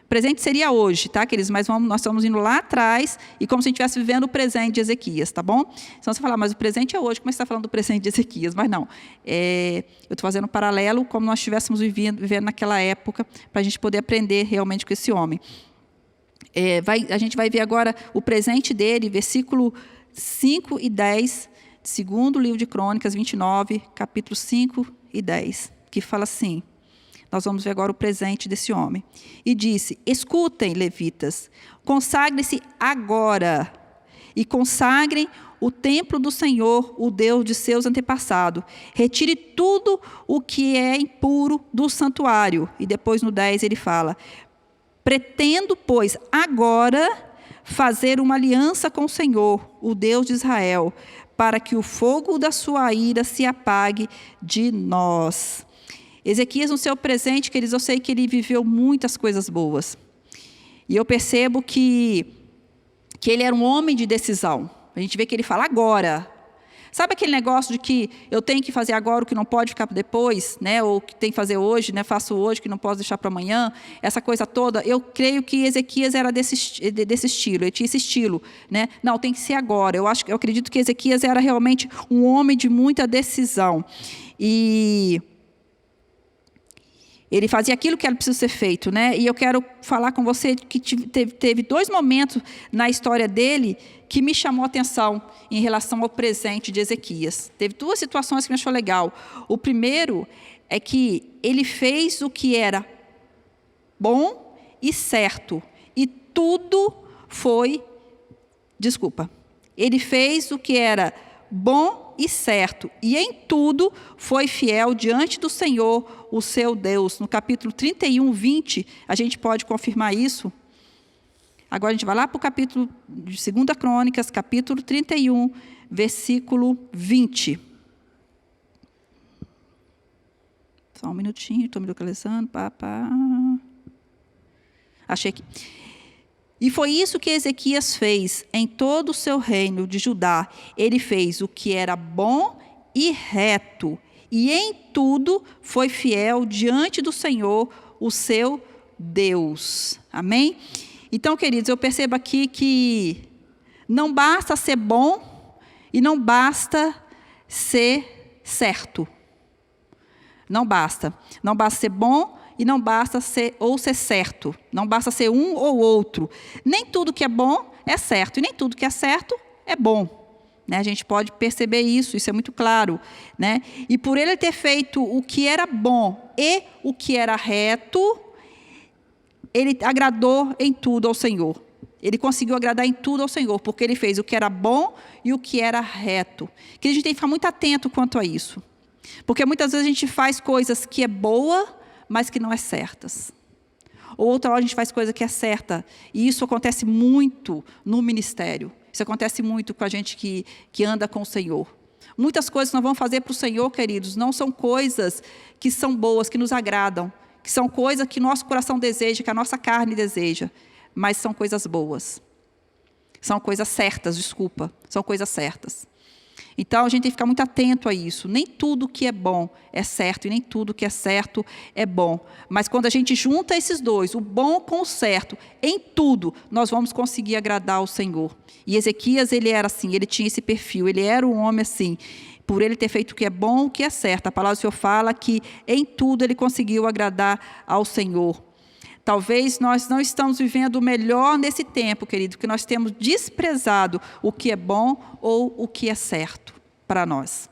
S3: O presente seria hoje, tá, queridos? Mas nós estamos indo lá atrás, e como se a gente estivesse vivendo o presente de Ezequias, tá bom? Então você fala, mas o presente é hoje, como é que você está falando do presente de Ezequias? Mas não, eu estou fazendo um paralelo, como nós estivéssemos vivendo naquela época, para a gente poder aprender realmente com esse homem. A gente vai ver agora o presente dele, versículo 5 e 10, segundo livro de Crônicas 29, capítulo 5 e 10, que fala assim. Nós vamos ver agora o presente desse homem. E disse, escutem, levitas, consagrem-se agora e consagrem o templo do Senhor, o Deus de seus antepassados. Retire tudo o que é impuro do santuário. E depois no 10 ele fala, pretendo, pois, agora fazer uma aliança com o Senhor, o Deus de Israel, para que o fogo da sua ira se apague de nós. Ezequias, no seu presente, queridos, eu sei que ele viveu muitas coisas boas. E eu percebo que ele era um homem de decisão. A gente vê que ele fala agora. Sabe aquele negócio de que eu tenho que fazer agora o que não pode ficar para depois, né? Ou o que tem que fazer hoje, né? Faço hoje, que não posso deixar para amanhã. Essa coisa toda. Eu creio que Ezequias era desse estilo, ele tinha esse estilo, né? Não, tem que ser agora. Eu acredito que Ezequias era realmente um homem de muita decisão. E ele fazia aquilo que era preciso ser feito, né? E eu quero falar com você que teve dois momentos na história dele que me chamou a atenção em relação ao presente de Ezequias. Teve duas situações que me achou legal. O primeiro é que ele fez o que era bom e certo. E tudo foi... Ele fez o que era bom e certo, e em tudo foi fiel diante do Senhor, o seu Deus. No capítulo 31, 20, a gente pode confirmar isso. Agora a gente vai lá para o capítulo de 2 Crônicas, capítulo 31, versículo 20. Só um minutinho, estou me localizando. Achei aqui. E foi isso que Ezequias fez em todo o seu reino de Judá. Ele fez o que era bom e reto, e em tudo foi fiel diante do Senhor, o seu Deus. Amém? Então, queridos, eu percebo aqui que Não basta ser bom e não basta ser certo. Não basta. Não basta ser bom e não basta ser certo. Não basta ser um ou outro. Nem tudo que é bom é certo e nem tudo que é certo é bom. Né? A gente pode perceber isso é muito claro. Né? E por ele ter feito o que era bom e o que era reto, ele agradou em tudo ao Senhor. Ele conseguiu agradar em tudo ao Senhor, porque ele fez o que era bom e o que era reto. Que a gente tem que ficar muito atento quanto a isso. Porque muitas vezes a gente faz coisas que é boa, mas que não é certas. Ou outra hora a gente faz coisa que é certa. E isso acontece muito no ministério. Isso acontece muito com a gente que anda com o Senhor. Muitas coisas que nós vamos fazer para o Senhor, queridos, não são coisas que são boas, que nos agradam. Que são coisas que nosso coração deseja, que a nossa carne deseja. Mas são coisas boas. São coisas certas, desculpa. São coisas certas. Então, a gente tem que ficar muito atento a isso. Nem tudo que é bom é certo e nem tudo que é certo é bom. Mas quando a gente junta esses dois, o bom com o certo, em tudo, nós vamos conseguir agradar ao Senhor. E Ezequias, ele era assim, ele tinha esse perfil, ele era um homem assim. Por ele ter feito o que é bom, o que é certo. A palavra do Senhor fala que em tudo ele conseguiu agradar ao Senhor. Talvez nós não estamos vivendo o melhor nesse tempo, querido, porque nós temos desprezado o que é bom ou o que é certo para nós.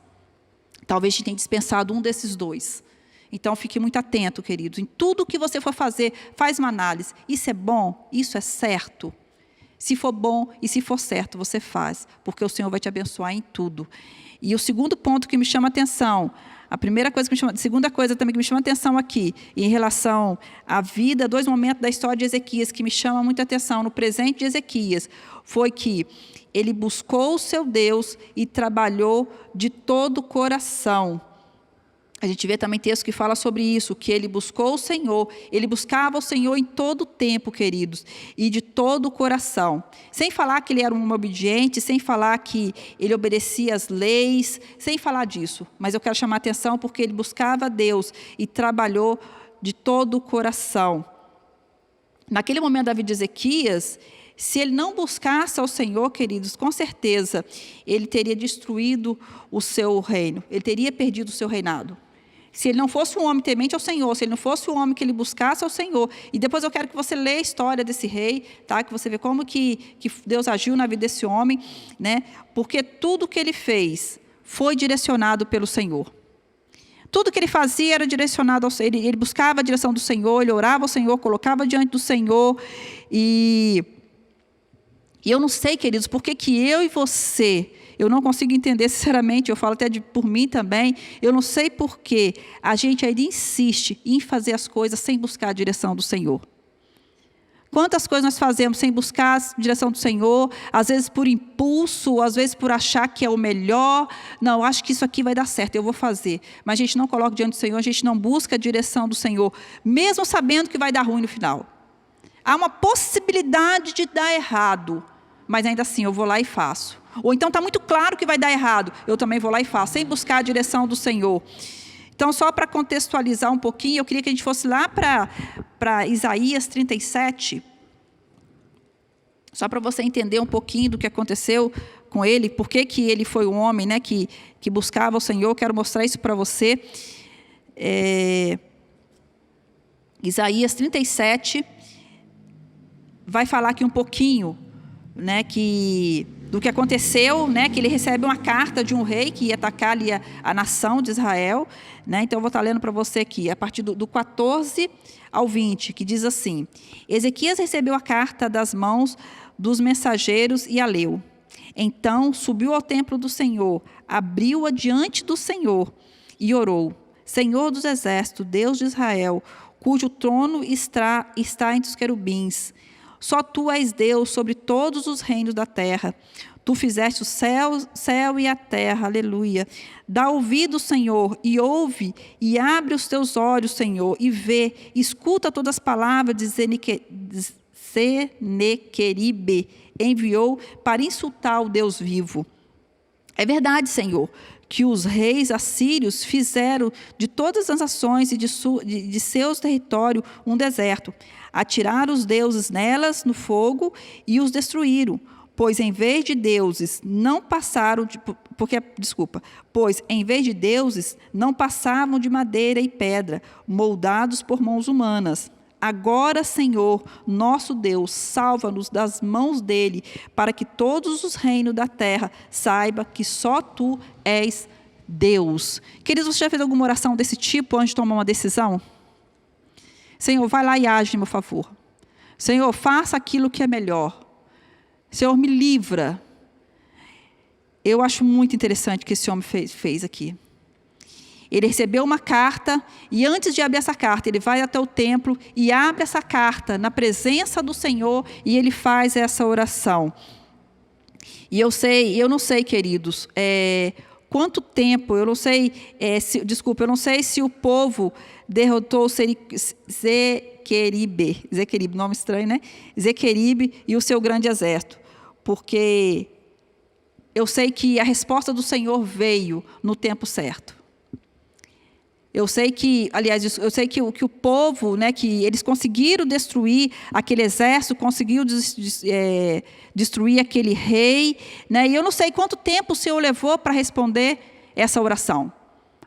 S3: Talvez a gente tenha dispensado um desses dois. Então, fique muito atento, queridos. Em tudo que você for fazer, faz uma análise. Isso é bom? Isso é certo? Se for bom e se for certo, você faz, porque o Senhor vai te abençoar em tudo. E o segundo ponto que me chama a atenção, a segunda coisa também que me chama a atenção aqui, em relação à vida, 2 momentos da história de Ezequias, que me chama muita atenção, no presente de Ezequias, foi que ele buscou o seu Deus e trabalhou de todo o coração. A gente vê também texto que fala sobre isso, que ele buscou o Senhor, ele buscava o Senhor em todo o tempo, queridos, e de todo o coração. Sem falar que ele era um obediente, sem falar que ele obedecia às leis, sem falar disso. Mas eu quero chamar a atenção porque ele buscava a Deus e trabalhou de todo o coração. Naquele momento da vida de Ezequias, se ele não buscasse ao Senhor, queridos, com certeza, ele teria destruído o seu reino, ele teria perdido o seu reinado. Se ele não fosse um homem temente ao Senhor, se ele não fosse um homem que ele buscasse ao Senhor. E depois eu quero que você leia a história desse rei, tá? Que você vê como que Deus agiu na vida desse homem, né? Porque tudo que ele fez foi direcionado pelo Senhor. Tudo que ele fazia era direcionado ao Senhor. Ele buscava a direção do Senhor, ele orava ao Senhor, colocava diante do Senhor. E eu não sei, queridos, por que eu e você... Eu não consigo entender, sinceramente, eu falo até por mim também, eu não sei por que a gente ainda insiste em fazer as coisas sem buscar a direção do Senhor. Quantas coisas nós fazemos sem buscar a direção do Senhor, às vezes por impulso, às vezes por achar que é o melhor. Não, acho que isso aqui vai dar certo, eu vou fazer. Mas a gente não coloca diante do Senhor, a gente não busca a direção do Senhor, mesmo sabendo que vai dar ruim no final. Há uma possibilidade de dar errado, mas ainda assim eu vou lá e faço. Ou então está muito claro que vai dar errado, eu também vou lá e faço, sem buscar a direção do Senhor. Então, só para contextualizar um pouquinho, eu queria que a gente fosse lá para Isaías 37, só para você entender um pouquinho do que aconteceu com ele, por que ele foi um homem, né, que buscava o Senhor. Eu quero mostrar isso para você. Isaías 37 vai falar aqui um pouquinho, né, do que aconteceu, né, que ele recebe uma carta de um rei que ia atacar ali a nação de Israel, né? Então eu vou estar lendo para você aqui, a partir do 14 ao 20, que diz assim: Ezequias recebeu a carta das mãos dos mensageiros e a leu. Então subiu ao templo do Senhor, abriu-a diante do Senhor e orou: Senhor dos exércitos, Deus de Israel, cujo trono está entre os querubins, só Tu és Deus sobre todos os reinos da terra. Tu fizeste o céu e a terra, aleluia. Dá ouvido, Senhor, e ouve, e abre os teus olhos, Senhor, e vê, escuta todas as palavras de Senequeribe enviou para insultar o Deus vivo. É verdade, Senhor, que os reis assírios fizeram de todas as nações e de seus territórios um deserto. Atiraram os deuses nelas no fogo e os destruíram. Pois em vez de deuses não passavam de madeira e pedra, moldados por mãos humanas. Agora, Senhor, nosso Deus, salva-nos das mãos dele, para que todos os reinos da terra saibam que só tu és Deus. Queridos, você já fez alguma oração desse tipo antes de tomar uma decisão? Senhor, vai lá e age, meu favor. Senhor, faça aquilo que é melhor. Senhor, me livra. Eu acho muito interessante o que esse homem fez aqui. Ele recebeu uma carta e antes de abrir essa carta, ele vai até o templo e abre essa carta na presença do Senhor e ele faz essa oração. E eu não sei, queridos, quanto tempo, eu não sei se o povo derrotou Zequeribe, nome estranho, né? Zequeribe e o seu grande exército, porque eu sei que a resposta do Senhor veio no tempo certo. Eu sei que o povo, né, que eles conseguiram destruir aquele exército, conseguiram destruir aquele rei, né, e eu não sei quanto tempo o Senhor levou para responder essa oração.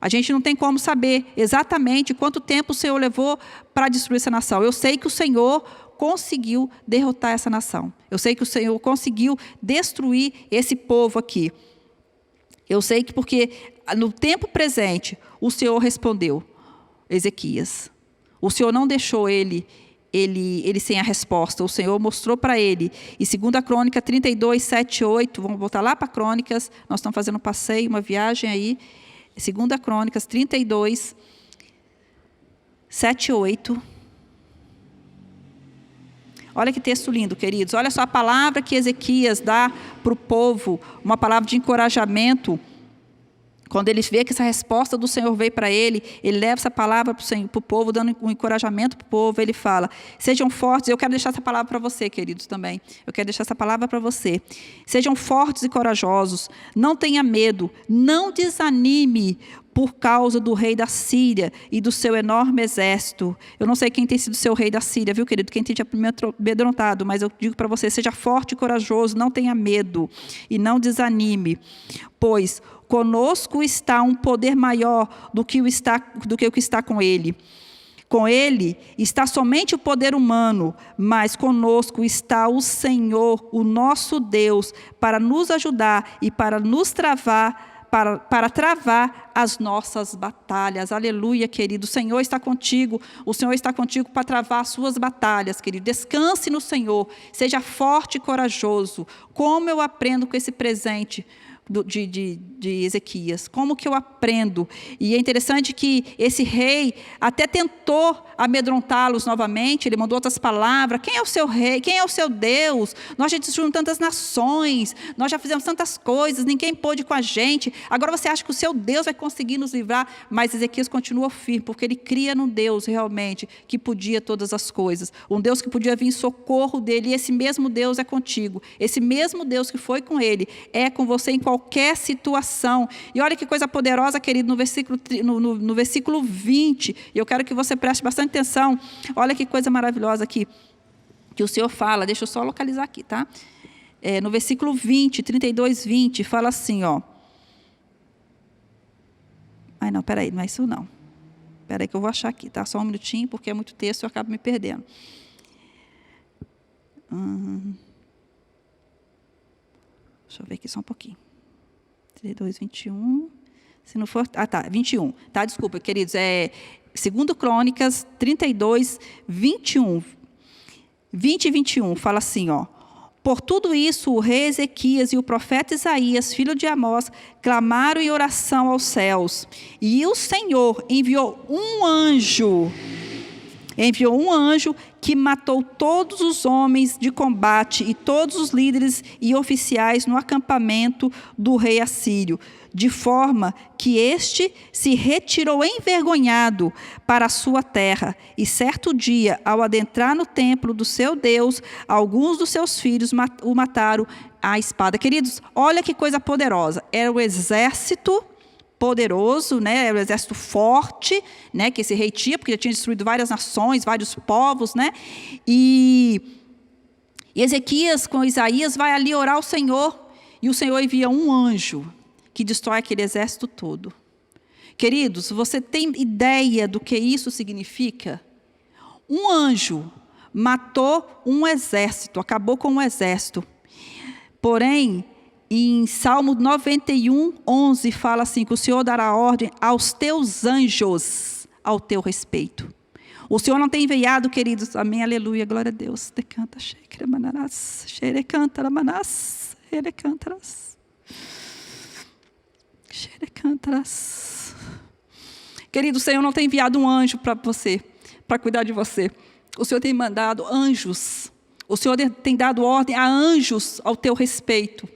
S3: A gente não tem como saber exatamente quanto tempo o Senhor levou para destruir essa nação. Eu sei que o Senhor conseguiu derrotar essa nação. Eu sei que o Senhor conseguiu destruir esse povo aqui. Eu sei que porque no tempo presente o Senhor respondeu Ezequias. O Senhor não deixou ele sem a resposta. O Senhor mostrou para ele. E 2 Crônicas 32, 7, 8. Vamos voltar lá para Crônicas. Nós estamos fazendo um passeio, uma viagem aí. 2 Crônicas 32, 7, 8. Olha que texto lindo, queridos. Olha só a palavra que Ezequias dá para o povo. Uma palavra de encorajamento. Quando ele vê que essa resposta do Senhor veio para ele, ele leva essa palavra para o povo, dando um encorajamento para o povo. Ele fala, sejam fortes. Eu quero deixar essa palavra para você, queridos, também. Eu quero deixar essa palavra para você. Sejam fortes e corajosos. Não tenha medo. Não desanime por causa do rei da Síria e do seu enorme exército. Eu não sei quem tem sido seu rei da Síria, viu, querido? Quem tem te amedrontado, mas eu digo para você, seja forte e corajoso, não tenha medo e não desanime, pois conosco está um poder maior do que o que está com ele. Com ele está somente o poder humano, mas conosco está o Senhor, o nosso Deus, para nos ajudar e para nos travar, para travar as nossas batalhas. Aleluia, querido. O Senhor está contigo. O Senhor está contigo para travar as suas batalhas, querido. Descanse no Senhor. Seja forte e corajoso. Como eu aprendo com esse presente de Ezequias, como que eu aprendo? E é interessante que esse rei até tentou amedrontá-los novamente. Ele mandou outras palavras. Quem é o seu rei? Quem é o seu Deus? Nós já destruímos tantas nações, nós já fizemos tantas coisas, ninguém pôde com a gente. Agora você acha que o seu Deus vai conseguir nos livrar? Mas Ezequias continuou firme, porque ele cria num Deus realmente que podia todas as coisas, um Deus que podia vir em socorro dele. E esse mesmo Deus é contigo, esse mesmo Deus que foi com ele é com você em qualquer situação. E olha que coisa poderosa, querido, no versículo 20, e eu quero que você preste bastante atenção. Olha que coisa maravilhosa aqui, que o Senhor fala, deixa eu só localizar aqui, tá? No versículo 20, 32, 20, fala assim, ó. Ai, não, peraí, não é isso não. Peraí que eu vou achar aqui, tá? Só um minutinho, porque é muito texto e eu acabo me perdendo. Deixa eu ver aqui só um pouquinho. 32, 21. Se não for... Ah, tá, 21. Tá, desculpa, queridos. 2 Crônicas 32, 21. 20 e 21, fala assim, ó. Por tudo isso, o rei Ezequias e o profeta Isaías, filho de Amós, clamaram em oração aos céus. E o Senhor enviou um anjo que matou todos os homens de combate e todos os líderes e oficiais no acampamento do rei assírio, de forma que este se retirou envergonhado para a sua terra. E certo dia, ao adentrar no templo do seu Deus, alguns dos seus filhos o mataram à espada. Queridos, olha que coisa poderosa. Era o exército poderoso, né? Era um exército forte, né? Que esse rei tinha, porque já tinha destruído várias nações, vários povos, né? E E Ezequias com Isaías vai ali orar ao Senhor, e o Senhor envia um anjo que destrói aquele exército todo. Queridos, você tem ideia do que isso significa? Um anjo matou um exército, acabou com um exército. Porém, em Salmo 91, 11, fala assim, que o Senhor dará ordem aos teus anjos ao teu respeito. O Senhor não tem enviado, queridos, amém, aleluia, glória a Deus. Decanta, xeremanarás, xerecantaramanas, xerecantarás, xerecantarás. Querido, o Senhor não tem enviado um anjo para você, para cuidar de você. O Senhor tem mandado anjos. O Senhor tem dado ordem a anjos ao teu respeito.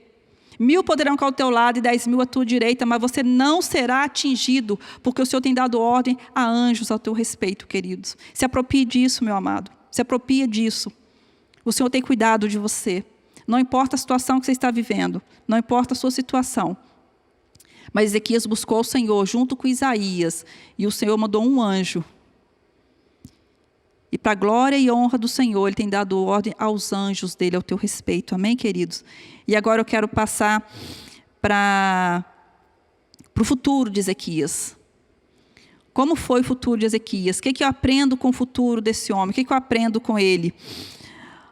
S3: 1000 poderão cair ao teu lado e 10.000 à tua direita, mas você não será atingido, porque o Senhor tem dado ordem a anjos ao teu respeito, queridos. Se aproprie disso, meu amado. Se aproprie disso. O Senhor tem cuidado de você. Não importa a situação que você está vivendo. Não importa a sua situação. Mas Ezequias buscou o Senhor junto com Isaías. E o Senhor mandou um anjo. E para a glória e honra do Senhor, Ele tem dado ordem aos anjos dEle, ao teu respeito. Amém, queridos? E agora eu quero passar para o futuro de Ezequias. Como foi o futuro de Ezequias? O que eu aprendo com o futuro desse homem? O que eu aprendo com ele?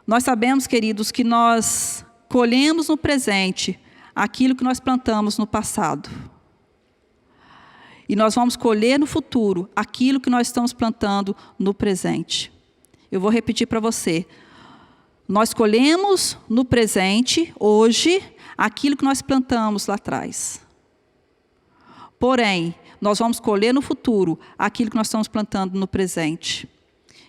S3: Nós sabemos, queridos, que nós colhemos no presente aquilo que nós plantamos no passado. E nós vamos colher no futuro aquilo que nós estamos plantando no presente. Eu vou repetir para você. Nós colhemos no presente, hoje, aquilo que nós plantamos lá atrás. Porém, nós vamos colher no futuro aquilo que nós estamos plantando no presente.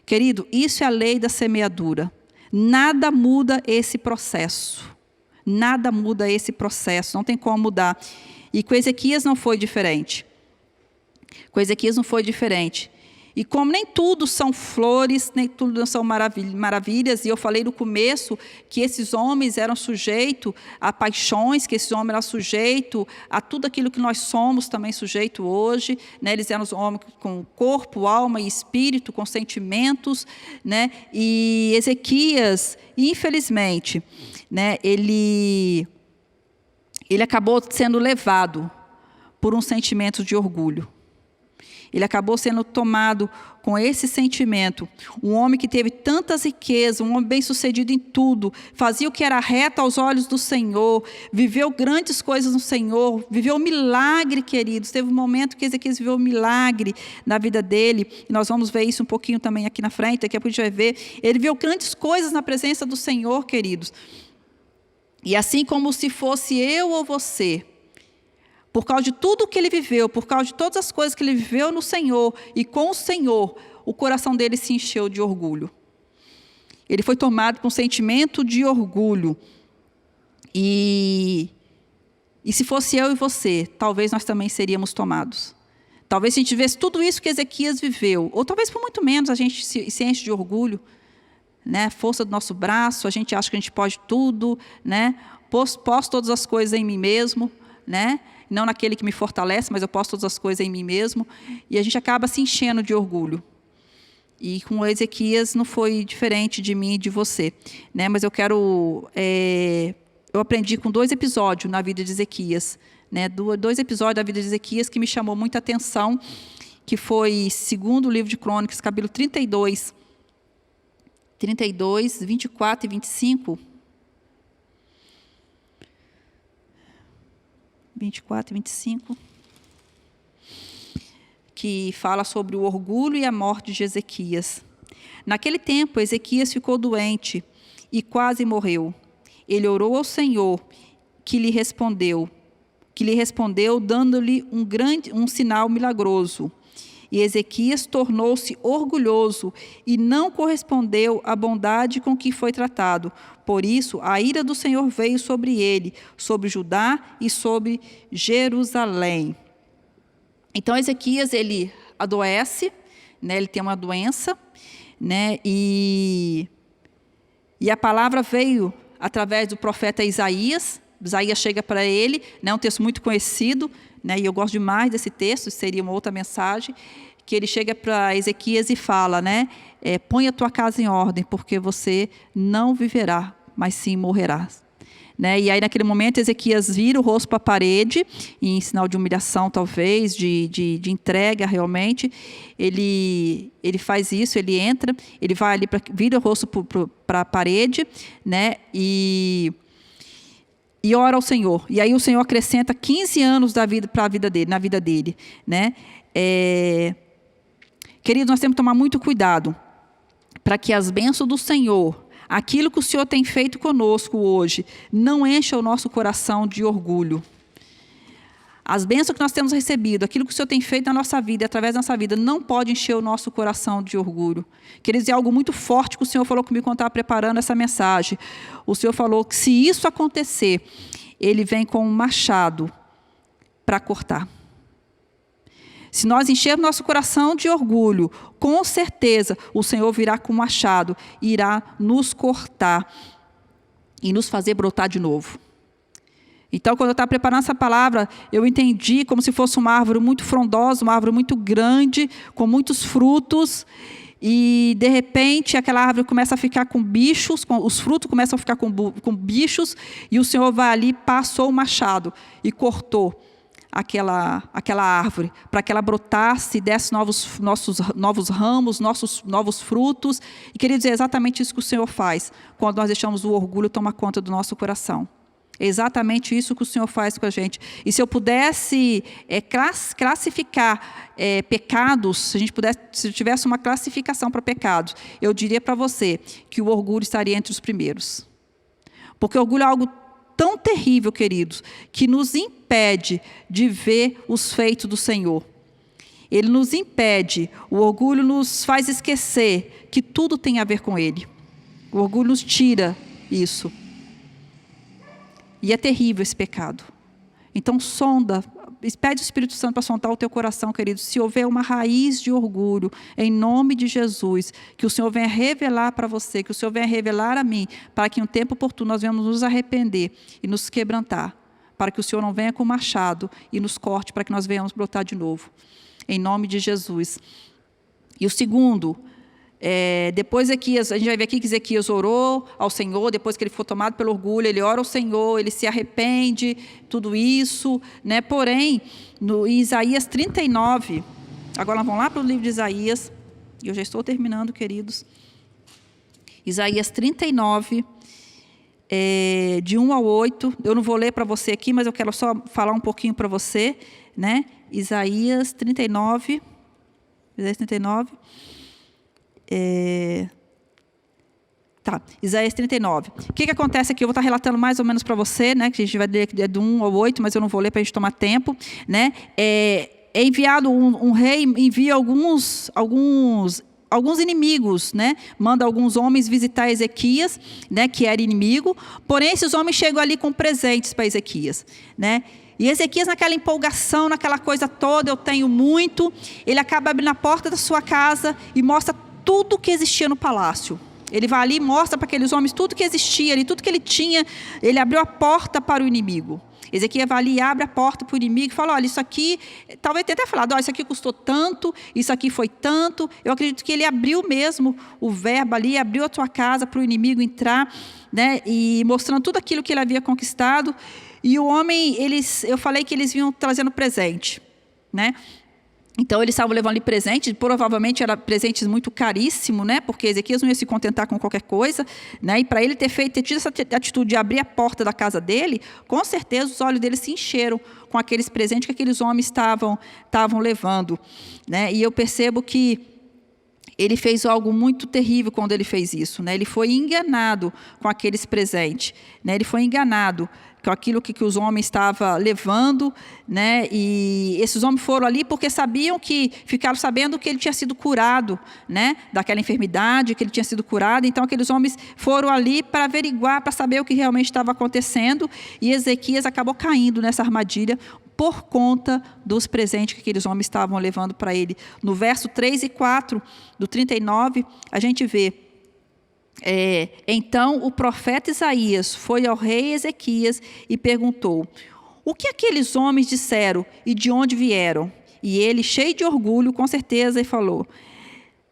S3: Querido, isso é a lei da semeadura. Nada muda esse processo. Nada muda esse processo. Não tem como mudar. E com Ezequias não foi diferente. Com Ezequias não foi diferente. E como nem tudo são flores, nem tudo são maravilhas, e eu falei no começo que esses homens eram sujeitos a paixões, que esses homens eram sujeitos a tudo aquilo que nós somos também sujeito hoje, né? Eles eram homens com corpo, alma e espírito, com sentimentos, né? E Ezequias, infelizmente, né? Ele acabou sendo levado por um sentimento de orgulho. Ele acabou sendo tomado com esse sentimento. Um homem que teve tantas riquezas, um homem bem-sucedido em tudo, fazia o que era reto aos olhos do Senhor, viveu grandes coisas no Senhor, viveu um milagre, queridos. Teve um momento que Ezequias viveu um milagre na vida dele, e nós vamos ver isso um pouquinho também aqui na frente, daqui a pouco a gente vai ver. Ele viveu grandes coisas na presença do Senhor, queridos. E assim como se fosse eu ou você, por causa de tudo que ele viveu, por causa de todas as coisas que ele viveu no Senhor e com o Senhor, o coração dele se encheu de orgulho. Ele foi tomado por um sentimento de orgulho. E se fosse eu e você, talvez nós também seríamos tomados. Talvez se a gente tivesse tudo isso que Ezequias viveu, ou talvez por muito menos a gente se enche de orgulho, né? Força do nosso braço, a gente acha que a gente pode tudo, né? Posso todas as coisas em mim mesmo, né? Não naquele que me fortalece, mas eu posso todas as coisas em mim mesmo. E a gente acaba se enchendo de orgulho. E com Ezequias não foi diferente de mim e de você, né? Mas eu aprendi com 2 episódios na vida de Ezequias, né? 2 episódios da vida de Ezequias que me chamou muita atenção, que foi segundo o livro de Crônicas, capítulo 32, 24 e 25. 24 e 25, que fala sobre o orgulho e a morte de Ezequias. Naquele tempo, Ezequias ficou doente e quase morreu. Ele orou ao Senhor, que lhe respondeu dando-lhe um sinal milagroso. E Ezequias tornou-se orgulhoso e não correspondeu à bondade com que foi tratado. Por isso, a ira do Senhor veio sobre ele, sobre Judá e sobre Jerusalém. Então, Ezequias, ele adoece, né? Ele tem uma doença, né? E a palavra veio através do profeta Isaías. Isaías chega para ele, né? Um texto muito conhecido, né? E eu gosto demais desse texto, seria uma outra mensagem, que ele chega para Ezequias e fala, né? Põe a tua casa em ordem, porque você não viverá mas sim morrerás. Né? E aí, naquele momento, Ezequias vira o rosto para a parede, em sinal de humilhação, talvez, de entrega, realmente. Ele faz isso, ele entra, ele vai ali, vira o rosto para a parede, né? E ora ao Senhor. E aí o Senhor acrescenta 15 anos da vida para a vida dele, na vida dele. Né? Queridos, nós temos que tomar muito cuidado para que as bênçãos do Senhor, aquilo que o Senhor tem feito conosco hoje, não encha o nosso coração de orgulho. As bênçãos que nós temos recebido, aquilo que o Senhor tem feito na nossa vida, através da nossa vida, não pode encher o nosso coração de orgulho. Queridos, é algo muito forte que o Senhor falou comigo quando estava preparando essa mensagem. O Senhor falou que se isso acontecer, Ele vem com um machado para cortar. Se nós enchermos nosso coração de orgulho, com certeza o Senhor virá com um machado, irá nos cortar e nos fazer brotar de novo. Então, quando eu estava preparando essa palavra, eu entendi como se fosse uma árvore muito frondosa, uma árvore muito grande, com muitos frutos, e de repente aquela árvore começa a ficar com bichos, os frutos começam a ficar com bichos, e o Senhor vai ali, passou o machado e cortou aquela árvore, para que ela brotasse e desse novos ramos, novos frutos. E, queridos, é exatamente isso que o Senhor faz, quando nós deixamos o orgulho tomar conta do nosso coração. É exatamente isso que o Senhor faz com a gente. E se eu pudesse classificar pecados, se eu tivesse uma classificação para pecados, eu diria para você que o orgulho estaria entre os primeiros. Porque o orgulho é algo tão terrível, queridos, que nos impede de ver os feitos do Senhor. Ele nos impede, o orgulho nos faz esquecer que tudo tem a ver com Ele. O orgulho nos tira isso. E é terrível esse pecado. Então sonda, pede o Espírito Santo para sondar o teu coração, querido. Se houver uma raiz de orgulho, em nome de Jesus, que o Senhor venha revelar para você, que o Senhor venha revelar a mim, para que em um tempo oportuno nós venhamos nos arrepender e nos quebrantar, para que o Senhor não venha com o machado e nos corte, para que nós venhamos brotar de novo. Em nome de Jesus. E o segundo, depois a gente vai ver aqui que Ezequias orou ao Senhor, depois que ele foi tomado pelo orgulho, ele ora ao Senhor, ele se arrepende, tudo isso, né? Porém, em Isaías 39, agora nós vamos lá para o livro de Isaías, e eu já estou terminando, queridos. Isaías 39, de 1 ao 8, eu não vou ler para você aqui, mas eu quero só falar um pouquinho para você, né? Isaías 39, Isaías 39. O que acontece aqui? Eu vou estar relatando mais ou menos para você, né? Que a gente vai ler do 1 ao 8, mas eu não vou ler para a gente tomar tempo, né? É enviado um rei, envia alguns inimigos, né? Manda alguns homens visitar Ezequias, né? Que era inimigo. Porém, esses homens chegam ali com presentes para Ezequias, né? E Ezequias, naquela empolgação, naquela coisa toda, eu tenho muito, ele acaba abrindo a porta da sua casa e mostra tudo que existia no palácio. Ele vai ali e mostra para aqueles homens tudo que existia ali, tudo que ele tinha. Ele abriu a porta para o inimigo. Ezequias vai ali e abre a porta para o inimigo e fala, olha, isso aqui, talvez tenha até falado, isso aqui custou tanto, isso aqui foi tanto. Eu acredito que ele abriu mesmo o verbo ali, abriu a sua casa para o inimigo entrar, né, e mostrando tudo aquilo que ele havia conquistado. E o homem, eu falei que eles vinham trazendo presente, né? Então, eles estavam levando ali presentes, provavelmente eram presentes muito caríssimos, né? Porque Ezequias não ia se contentar com qualquer coisa, né? E para ele ter tido essa atitude de abrir a porta da casa dele, com certeza os olhos dele se encheram com aqueles presentes que aqueles homens estavam levando, né? E eu percebo que ele fez algo muito terrível quando ele fez isso, né? Ele foi enganado com aqueles presentes, né? Ele foi enganado com aquilo que os homens estavam levando, né? E esses homens foram ali porque ficaram sabendo que ele tinha sido curado, né? Daquela enfermidade, que ele tinha sido curado. Então, aqueles homens foram ali para averiguar, para saber o que realmente estava acontecendo. E Ezequias acabou caindo nessa armadilha por conta dos presentes que aqueles homens estavam levando para ele. No verso 3 e 4 do 39, a gente vê: então o profeta Isaías foi ao rei Ezequias e perguntou: o que aqueles homens disseram e de onde vieram? E ele, cheio de orgulho, com certeza, falou: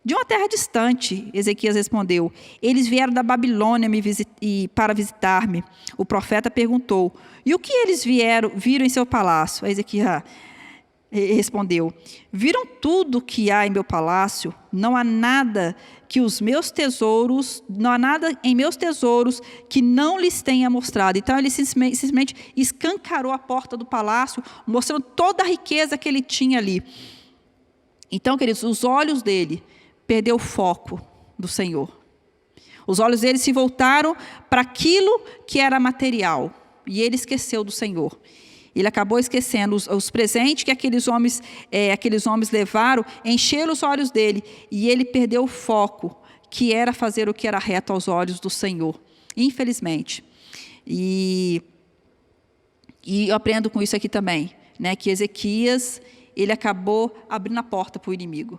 S3: De uma terra distante, Ezequias respondeu. Eles vieram da Babilônia para visitar-me. O profeta perguntou, e o que eles viram em seu palácio? Ezequias respondeu, viram tudo que há em meu palácio, não há nada em meus tesouros que não lhes tenha mostrado. Então ele simplesmente escancarou a porta do palácio, mostrando toda a riqueza que ele tinha ali. Então, queridos, os olhos dele perdeu o foco do Senhor. Os olhos dele se voltaram para aquilo que era material, e ele esqueceu do Senhor. Ele acabou esquecendo os presentes que aqueles homens levaram, encheram os olhos dele, e ele perdeu o foco, que era fazer o que era reto aos olhos do Senhor, infelizmente. E eu aprendo com isso aqui também, né, que Ezequias, ele acabou abrindo a porta para o inimigo,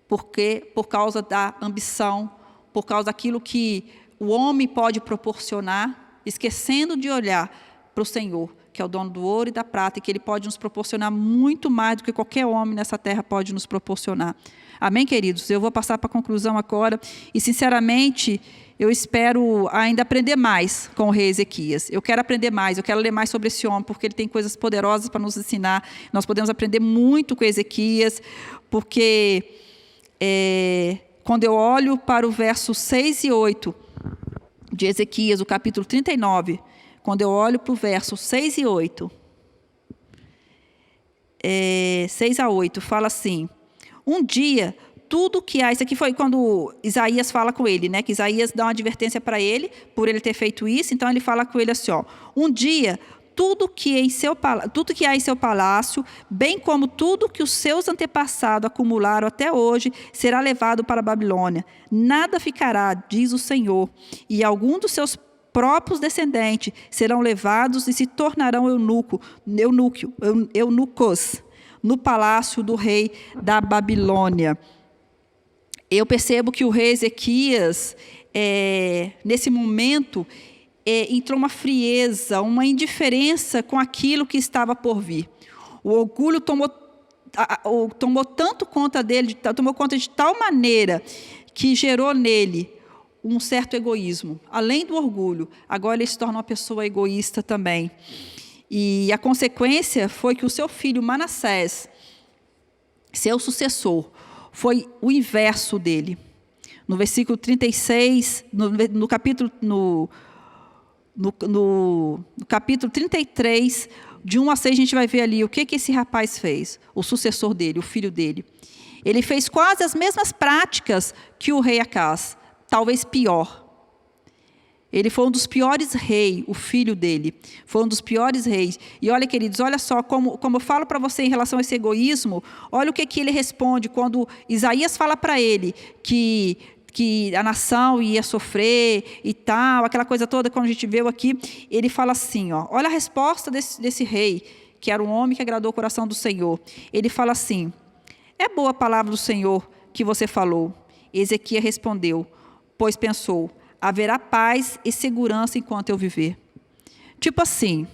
S3: porque por causa da ambição, por causa daquilo que o homem pode proporcionar, esquecendo de olhar para o Senhor, que é o dono do ouro e da prata, e que ele pode nos proporcionar muito mais do que qualquer homem nessa terra pode nos proporcionar. Amém, queridos? Eu vou passar para a conclusão agora, e sinceramente, eu espero ainda aprender mais com o rei Ezequias. Eu quero aprender mais, eu quero ler mais sobre esse homem, porque ele tem coisas poderosas para nos ensinar. Nós podemos aprender muito com Ezequias, porque quando eu olho para o verso 6 e 8 de Ezequias, o capítulo 39, quando eu olho para o verso 6 e 8, 6 a 8, fala assim, um dia, tudo que há, isso aqui foi quando Isaías fala com ele, né, que Isaías dá uma advertência para ele, por ele ter feito isso, então ele fala com ele assim, ó, um dia, tudo que há em seu palácio, bem como tudo que os seus antepassados acumularam até hoje, será levado para a Babilônia. Nada ficará, diz o Senhor, e algum dos seus próprios descendentes serão levados e se tornarão eunucos no palácio do rei da Babilônia. Eu percebo que o rei Ezequias, nesse momento, entrou uma frieza, uma indiferença com aquilo que estava por vir. O orgulho tomou tanto conta dele, tomou conta de tal maneira que gerou nele um certo egoísmo. Além do orgulho, agora ele se torna uma pessoa egoísta também. E a consequência foi que o seu filho Manassés, seu sucessor, foi o inverso dele. No versículo 36, no capítulo 33, de 1 a 6, a gente vai ver ali o que esse rapaz fez, o sucessor dele, o filho dele. Ele fez quase as mesmas práticas que o rei Acaz, talvez pior. Ele foi um dos piores reis, o filho dele, foi um dos piores reis. E olha, queridos, olha só, como eu falo para você em relação a esse egoísmo, olha o que ele responde quando Isaías fala para ele que a nação ia sofrer e tal, aquela coisa toda, quando a gente viu aqui, ele fala assim, ó, olha a resposta desse rei, que era um homem que agradou o coração do Senhor. Ele fala assim, é boa a palavra do Senhor que você falou. Ezequias respondeu, pois pensou, haverá paz e segurança enquanto eu viver. Tipo assim,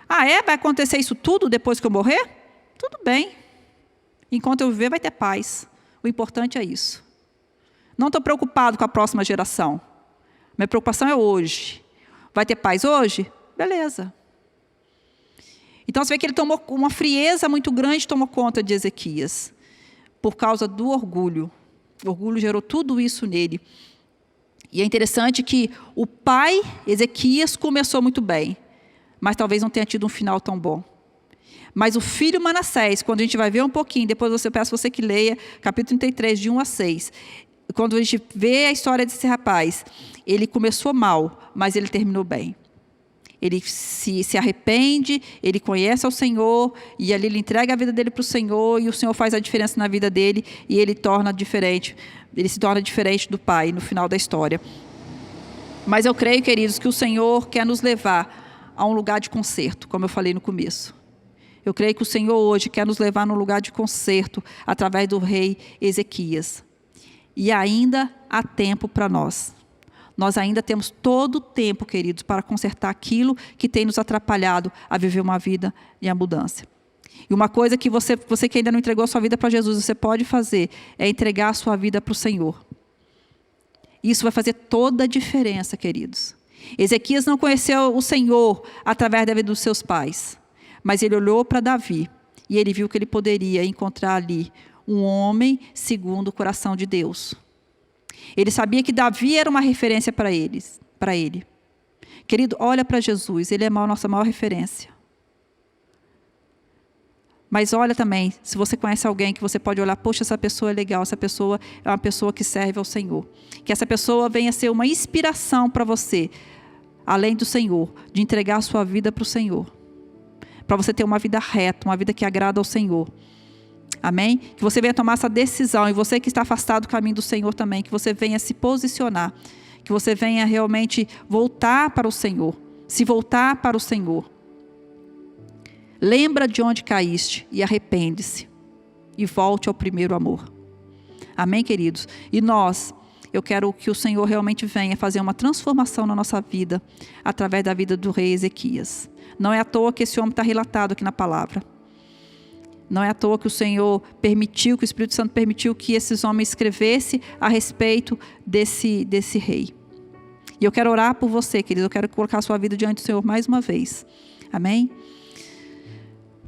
S3: vai acontecer isso tudo depois que eu morrer? Tudo bem. Enquanto eu viver vai ter paz. O importante é isso. Não estou preocupado com a próxima geração. Minha preocupação é hoje. Vai ter paz hoje? Beleza. Então você vê que ele tomou uma frieza muito grande, tomou conta de Ezequias. Por causa do orgulho. O orgulho gerou tudo isso nele. E é interessante que o pai, Ezequias, começou muito bem, mas talvez não tenha tido um final tão bom. Mas o filho Manassés, quando a gente vai ver um pouquinho, depois eu peço você que leia, capítulo 33, de 1 a 6, quando a gente vê a história desse rapaz, ele começou mal, mas ele terminou bem. Ele se arrepende, ele conhece ao Senhor, e ali ele entrega a vida dele para o Senhor, e o Senhor faz a diferença na vida dele, e ele se torna diferente do pai no final da história. Mas eu creio, queridos, que o Senhor quer nos levar a um lugar de conserto, como eu falei no começo. Eu creio que o Senhor hoje quer nos levar num lugar de conserto, através do rei Ezequias. E ainda há tempo para nós. Nós ainda temos todo o tempo, queridos, para consertar aquilo que tem nos atrapalhado a viver uma vida em abundância. E uma coisa que você que ainda não entregou a sua vida para Jesus, você pode fazer, é entregar a sua vida para o Senhor. Isso vai fazer toda a diferença, queridos. Ezequias não conheceu o Senhor através da vida dos seus pais, mas ele olhou para Davi e ele viu que ele poderia encontrar ali um homem segundo o coração de Deus. Ele sabia que Davi era uma referência para ele. Querido, olha para Jesus, ele é a nossa maior referência. Mas olha também, se você conhece alguém que você pode olhar, poxa, essa pessoa é legal, essa pessoa é uma pessoa que serve ao Senhor. Que essa pessoa venha ser uma inspiração para você, além do Senhor, de entregar a sua vida para o Senhor. Para você ter uma vida reta, uma vida que agrada ao Senhor. Amém? Que você venha tomar essa decisão, e você que está afastado do caminho do Senhor também, que você venha se posicionar, que você venha realmente voltar para o Senhor, se voltar para o Senhor. Lembra de onde caíste e arrepende-se. E volte ao primeiro amor. Amém, queridos? E eu quero que o Senhor realmente venha fazer uma transformação na nossa vida, através da vida do rei Ezequias. Não é à toa que esse homem está relatado aqui na palavra. Não é à toa que o Senhor permitiu, que o Espírito Santo permitiu que esses homens escrevessem a respeito desse rei. E eu quero orar por você, queridos. Eu quero colocar a sua vida diante do Senhor mais uma vez. Amém?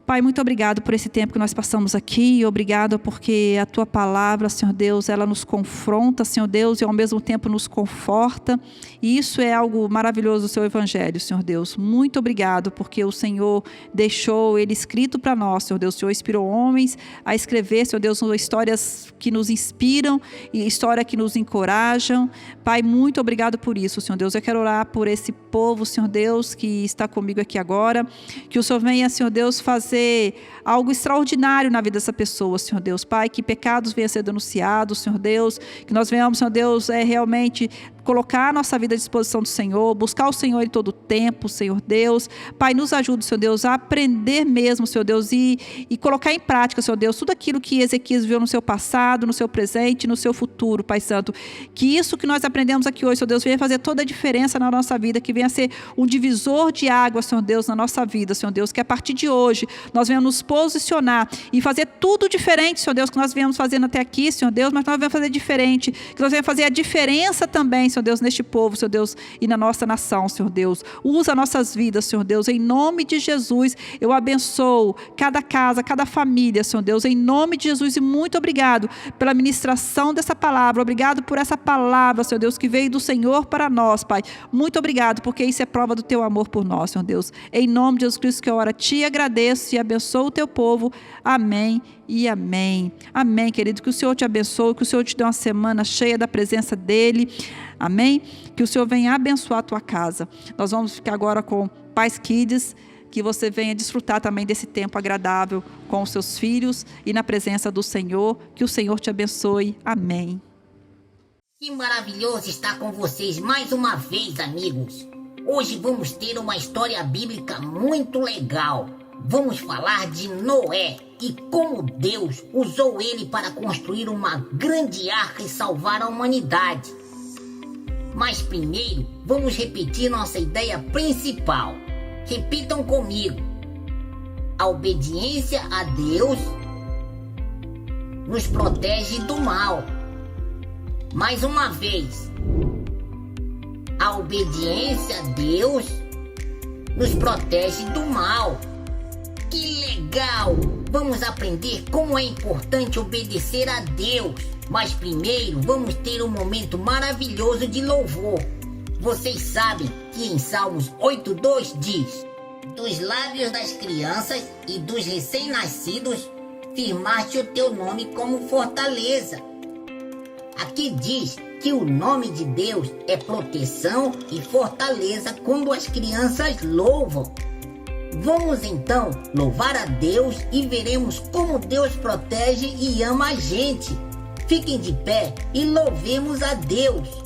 S3: Pai, muito obrigado por esse tempo que nós passamos aqui, obrigado porque a Tua palavra, Senhor Deus, ela nos confronta, Senhor Deus, e ao mesmo tempo nos conforta, e isso é algo maravilhoso do Seu Evangelho, Senhor Deus. Muito obrigado porque o Senhor deixou Ele escrito para nós, Senhor Deus. O Senhor inspirou homens a escrever, Senhor Deus, histórias que nos inspiram e histórias que nos encorajam. Pai, muito obrigado por isso, Senhor Deus. Eu quero orar por esse povo, Senhor Deus, que está comigo aqui agora, que o Senhor venha, Senhor Deus, fazer algo extraordinário na vida dessa pessoa, Senhor Deus. Pai, que pecados venham a ser denunciados, Senhor Deus, que nós venhamos, Senhor Deus, realmente colocar a nossa vida à disposição do Senhor, buscar o Senhor em todo o tempo, Senhor Deus. Pai, nos ajude, Senhor Deus, a aprender mesmo, Senhor Deus, e colocar em prática, Senhor Deus, tudo aquilo que Ezequias viu no seu passado, no seu presente, no seu futuro, Pai Santo. Que isso que nós aprendemos aqui hoje, Senhor Deus, venha fazer toda a diferença na nossa vida, que venha ser um divisor de água, Senhor Deus, na nossa vida, Senhor Deus, que a partir de hoje nós venhamos nos posicionar e fazer tudo diferente, Senhor Deus, que nós viemos fazendo até aqui, Senhor Deus, mas nós vamos fazer diferente, que nós venhamos fazer a diferença também, Senhor Deus, neste povo, Senhor Deus, e na nossa nação, Senhor Deus. Usa nossas vidas, Senhor Deus, em nome de Jesus. Eu abençoo cada casa, cada família, Senhor Deus, em nome de Jesus, e muito obrigado pela ministração dessa palavra, obrigado por essa palavra, Senhor Deus, que veio do Senhor para nós, Pai. Muito obrigado, porque isso é prova do Teu amor por nós, Senhor Deus. Em nome de Jesus Cristo que eu oro, Te agradeço e abençoo o Teu povo. Amém e amém. Amém, querido. Que o Senhor te abençoe, que o Senhor te dê uma semana cheia da presença dEle. Amém? Que o Senhor venha abençoar a tua casa. Nós vamos ficar agora com Paz Kids, que você venha desfrutar também desse tempo agradável com os seus filhos e na presença do Senhor. Que o Senhor te abençoe. Amém.
S4: Que maravilhoso estar com vocês mais uma vez, amigos. Hoje vamos ter uma história bíblica muito legal. Vamos falar de Noé e como Deus usou ele para construir uma grande arca e salvar a humanidade. Mas primeiro, vamos repetir nossa ideia principal. Repitam comigo. A obediência a Deus nos protege do mal. Mais uma vez. A obediência a Deus nos protege do mal. Que legal! Vamos aprender como é importante obedecer a Deus. Mas primeiro vamos ter um momento maravilhoso de louvor. Vocês sabem que em Salmos 8:2 diz: dos lábios das crianças e dos recém-nascidos firmaste o teu nome como fortaleza. Aqui diz que o nome de Deus é proteção e fortaleza quando as crianças louvam. Vamos então louvar a Deus e veremos como Deus protege e ama a gente. Fiquem de pé e louvemos a Deus.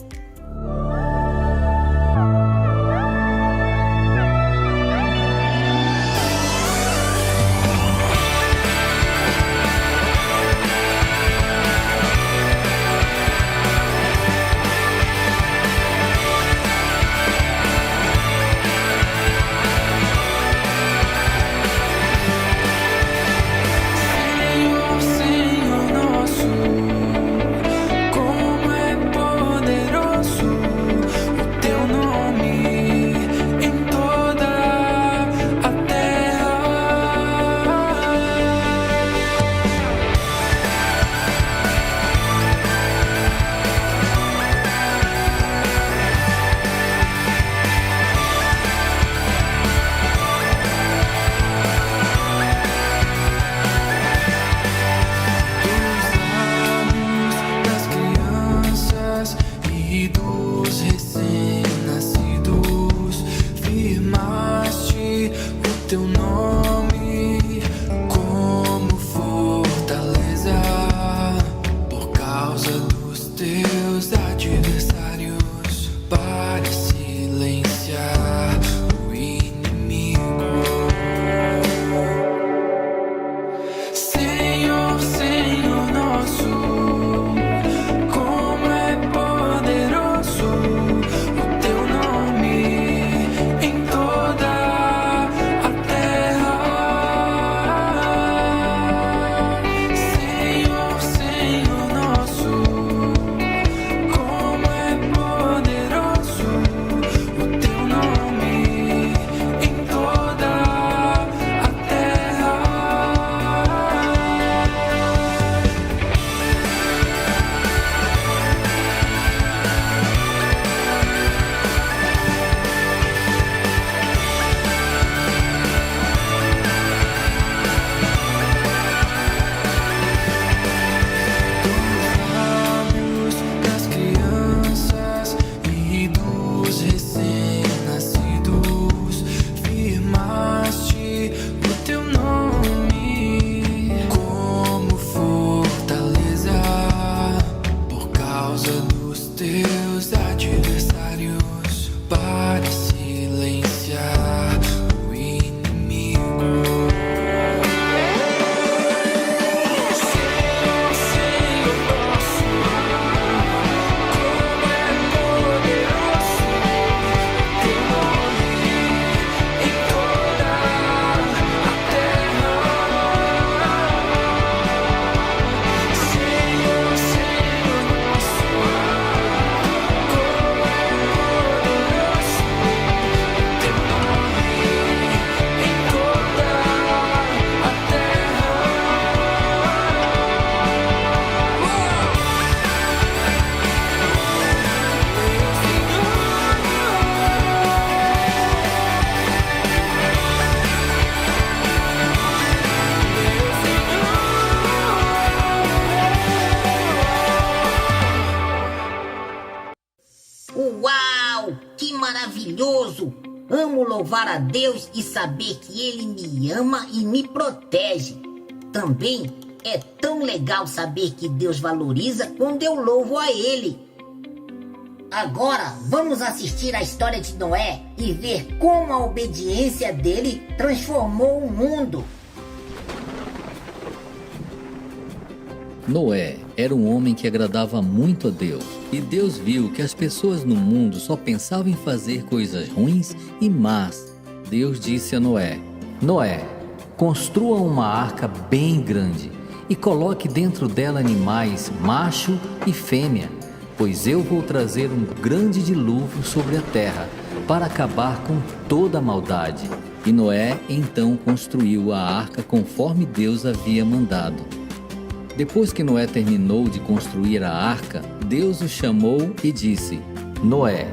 S4: Uau! Que maravilhoso! Amo louvar a Deus e saber que Ele me ama e me protege. Também é tão legal saber que Deus valoriza quando eu louvo a Ele. Agora vamos assistir a história de Noé e ver como a obediência dele transformou o mundo.
S5: Noé era um homem que agradava muito a Deus, e Deus viu que as pessoas no mundo só pensavam em fazer coisas ruins e más. Deus disse a Noé: Noé, construa uma arca bem grande e coloque dentro dela animais, macho e fêmea, pois eu vou trazer um grande dilúvio sobre a terra para acabar com toda a maldade. E Noé então construiu a arca conforme Deus havia mandado. Depois que Noé terminou de construir a arca, Deus o chamou e disse: Noé,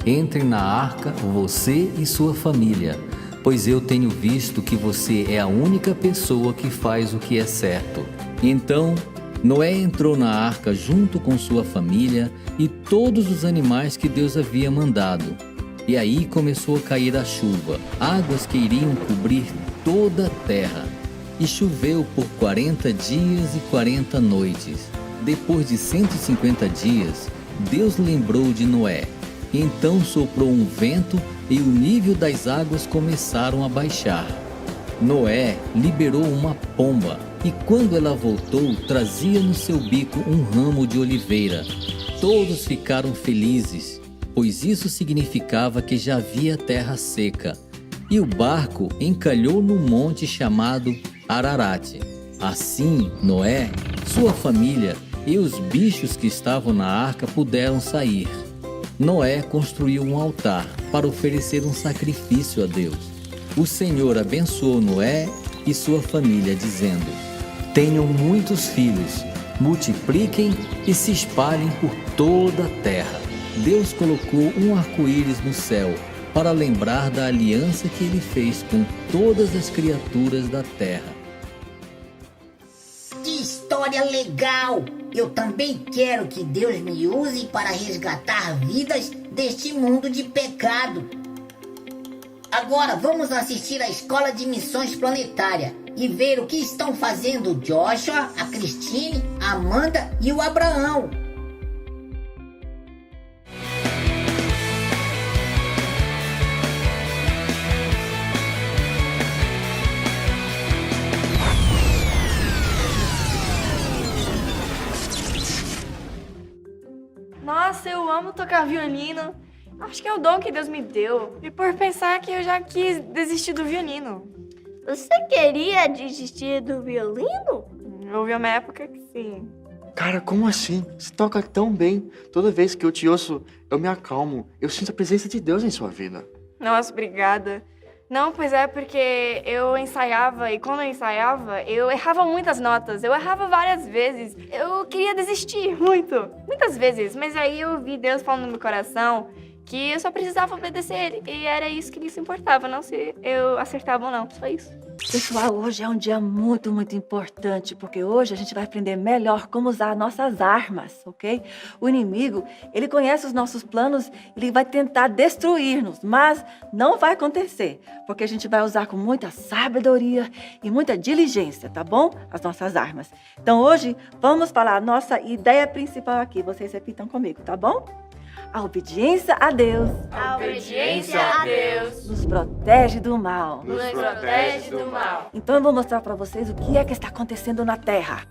S5: entre na arca você e sua família, pois eu tenho visto que você é a única pessoa que faz o que é certo. Então, Noé entrou na arca junto com sua família e todos os animais que Deus havia mandado. E aí começou a cair a chuva, águas que iriam cobrir toda a terra. E choveu por 40 dias e 40 noites. Depois de 150 dias, Deus lembrou de Noé. Então soprou um vento e o nível das águas começaram a baixar. Noé liberou uma pomba e quando ela voltou, trazia no seu bico um ramo de oliveira. Todos ficaram felizes, pois isso significava que já havia terra seca. E o barco encalhou num monte chamado Ararate. Assim, Noé, sua família e os bichos que estavam na arca puderam sair. Noé construiu um altar para oferecer um sacrifício a Deus. O Senhor abençoou Noé e sua família, dizendo: Tenham muitos filhos, multipliquem e se espalhem por toda a terra. Deus colocou um arco-íris no céu para lembrar da aliança que ele fez com todas as criaturas da terra.
S4: Que história legal! Eu também quero que Deus me use para resgatar vidas deste mundo de pecado. Agora vamos assistir à Escola de Missões Planetária e ver o que estão fazendo o Joshua, a Cristine, a Amanda e o Abraão.
S6: Nossa, eu amo tocar violino. Acho que é o dom que Deus me deu. E por pensar que eu já quis desistir do violino.
S7: Você queria desistir do violino?
S6: Houve uma época que sim.
S8: Cara, como assim? Você toca tão bem. Toda vez que eu te ouço, eu me acalmo. Eu sinto a presença de Deus em sua vida.
S6: Nossa, obrigada. Não, pois é porque eu ensaiava e quando eu ensaiava, eu errava muitas notas. Eu errava várias vezes. Eu queria desistir muitas vezes. Mas aí eu vi Deus falando no meu coração que eu só precisava obedecer Ele. E era isso que lhe se importava, não se eu acertava ou não. Só isso.
S9: Pessoal, hoje é um dia muito importante, porque hoje a gente vai aprender melhor como usar nossas armas, ok? O inimigo, ele conhece os nossos planos, ele vai tentar destruir-nos, mas não vai acontecer, porque a gente vai usar com muita sabedoria e muita diligência, tá bom? As nossas armas. Então hoje, vamos falar a nossa ideia principal aqui, vocês repitam comigo, tá bom? A obediência a Deus.
S6: A obediência a Deus
S9: Nos protege do mal.
S6: nos protege do mal.
S9: Então eu vou mostrar para vocês o que é que está acontecendo na Terra.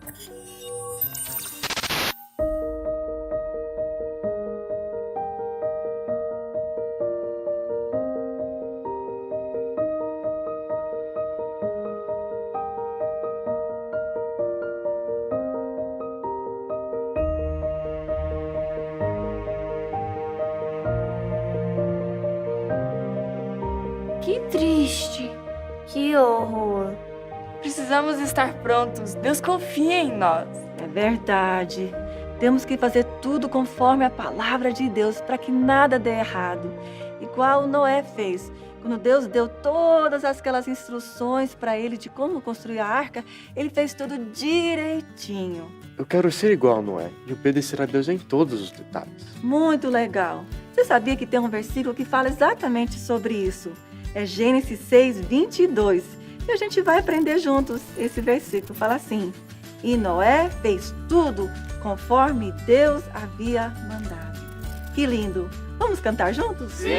S6: Que triste.
S7: Que horror.
S6: Precisamos estar prontos. Deus confia em nós.
S9: É verdade. Temos que fazer tudo conforme a palavra de Deus para que nada dê errado. Igual Noé fez. Quando Deus deu todas aquelas instruções para ele de como construir a arca, ele fez tudo direitinho.
S8: Eu quero ser igual a Noé e obedecer a Deus em todos os detalhes.
S9: Muito legal. Você sabia que tem um versículo que fala exatamente sobre isso? É Gênesis 6, 22. E a gente vai aprender juntos esse versículo. Fala assim: e Noé fez tudo conforme Deus havia mandado. Que lindo! Vamos cantar juntos? Sim!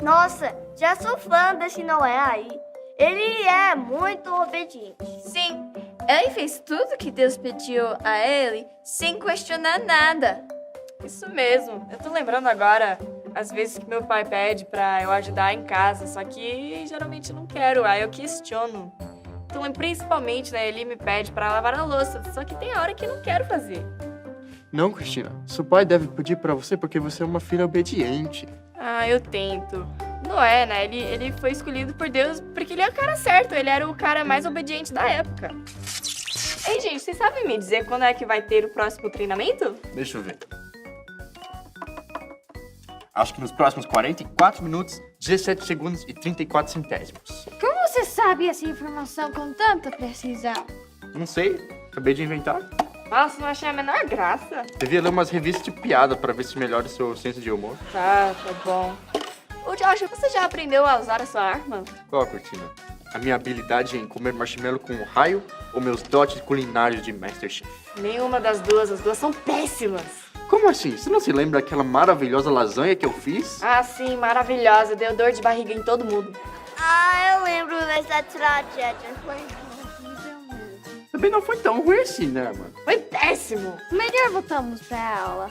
S7: Nossa, já sou fã desse Noé aí. Ele é muito obediente.
S6: Sim, ele fez tudo que Deus pediu a ele sem questionar nada.
S10: Isso mesmo. Eu tô lembrando agora as vezes que meu pai pede pra eu ajudar em casa, só que geralmente eu não quero, aí eu questiono. Então, principalmente, né, ele me pede pra lavar a louça, só que tem hora que eu não quero fazer.
S8: Não, Cristina. Seu pai deve pedir pra você porque você é uma filha obediente.
S10: Ah, eu tento. Noé, né, ele foi escolhido por Deus porque ele é o cara certo, ele era o cara mais obediente da época. Ei, gente, vocês sabem me dizer quando é que vai ter o próximo treinamento?
S8: Deixa eu ver. Acho que nos próximos 44 minutos, 17 segundos e 34 centésimos.
S2: Como você sabe essa informação com tanta precisão?
S8: Não sei, acabei de inventar.
S10: Nossa, não achei a menor graça.
S8: Devia ler umas revistas de piada pra ver se melhora o seu senso de humor.
S10: Tá bom. Ô, Josh, você já aprendeu a usar a sua arma?
S8: Qual, Cortina? A minha habilidade em comer marshmallow com um raio ou meus dotes culinários de Masterchef?
S10: Nenhuma das duas, as duas são péssimas.
S8: Como assim? Você não se lembra daquela maravilhosa lasanha que eu fiz?
S10: Ah, sim, maravilhosa. Deu dor de barriga em todo mundo.
S7: Ah, eu lembro dessa tragédia. Foi horrível mesmo.
S8: Também não foi tão ruim assim, né, mano?
S10: Foi péssimo.
S2: Melhor voltamos pra aula.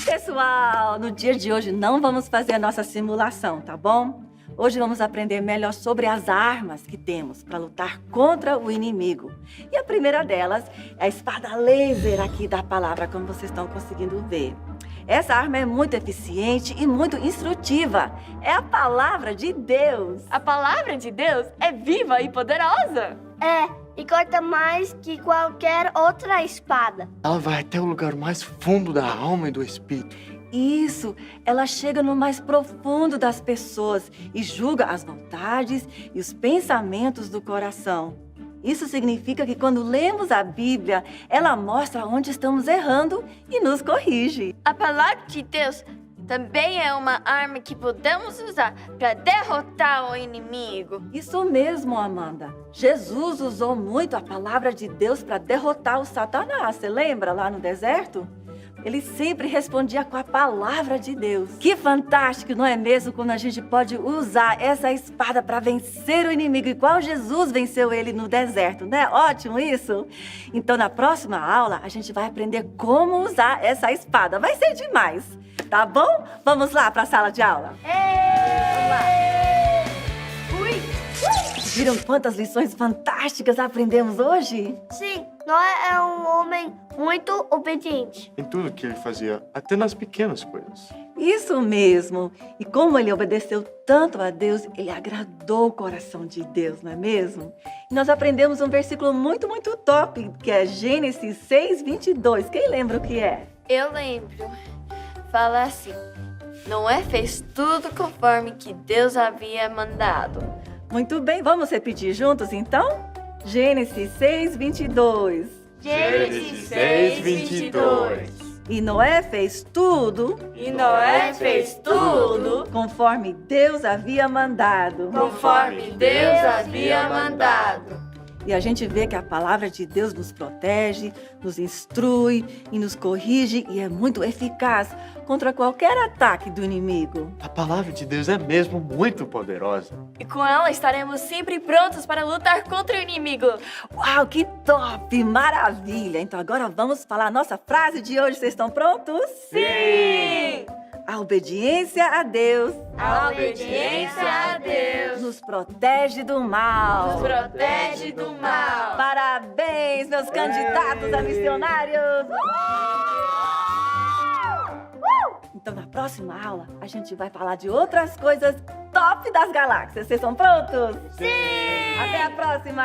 S9: Pessoal, no dia de hoje não vamos fazer a nossa simulação, tá bom? Hoje vamos aprender melhor sobre as armas que temos para lutar contra o inimigo. E a primeira delas é a espada laser aqui da palavra, como vocês estão conseguindo ver. Essa arma é muito eficiente e muito instrutiva. É a palavra de Deus.
S10: A palavra de Deus é viva e poderosa.
S7: É, e corta mais que qualquer outra espada.
S8: Ela vai até o lugar mais fundo da alma e do espírito.
S9: Isso, ela chega no mais profundo das pessoas e julga as vontades e os pensamentos do coração. Isso significa que quando lemos a Bíblia, ela mostra onde estamos errando e nos corrige.
S2: A palavra de Deus também é uma arma que podemos usar para derrotar o inimigo.
S9: Isso mesmo, Amanda. Jesus usou muito a palavra de Deus para derrotar o Satanás. Você lembra lá no deserto? Ele sempre respondia com a palavra de Deus. Que fantástico, não é mesmo? Quando a gente pode usar essa espada para vencer o inimigo, igual Jesus venceu ele no deserto, né? Ótimo isso! Então, na próxima aula, a gente vai aprender como usar essa espada. Vai ser demais, tá bom? Vamos lá para a sala de aula?
S7: Vamos lá. Ui!
S9: Viram quantas lições fantásticas aprendemos hoje?
S7: Sim, Noé é um homem muito obediente.
S8: Em tudo que ele fazia, até nas pequenas coisas.
S9: Isso mesmo. E como ele obedeceu tanto a Deus, ele agradou o coração de Deus, não é mesmo? E nós aprendemos um versículo muito, muito top, que é Gênesis 6:22. Quem lembra o que é?
S6: Eu lembro. Fala assim: Noé fez tudo conforme que Deus havia mandado.
S9: Muito bem, vamos repetir juntos então? Gênesis 6:22.
S7: Gênesis
S8: 6:22.
S9: E Noé fez tudo
S10: E Noé fez tudo
S9: conforme Deus havia mandado.
S10: conforme Deus havia mandado.
S9: E a gente vê que a palavra de Deus nos protege, nos instrui e nos corrige e é muito eficaz contra qualquer ataque do inimigo.
S8: A palavra de Deus é mesmo muito poderosa.
S10: E com ela estaremos sempre prontos para lutar contra o inimigo.
S9: Uau, que top! Maravilha! Então agora vamos falar a nossa frase de hoje. Vocês estão prontos?
S10: Sim!
S9: A obediência a Deus
S10: A obediência a Deus
S9: nos protege do mal.
S10: nos protege do mal.
S9: Parabéns, meus candidatos a missionários! Então, na próxima aula, a gente vai falar de outras coisas top das galáxias. Vocês estão prontos? Sim! Até a próxima!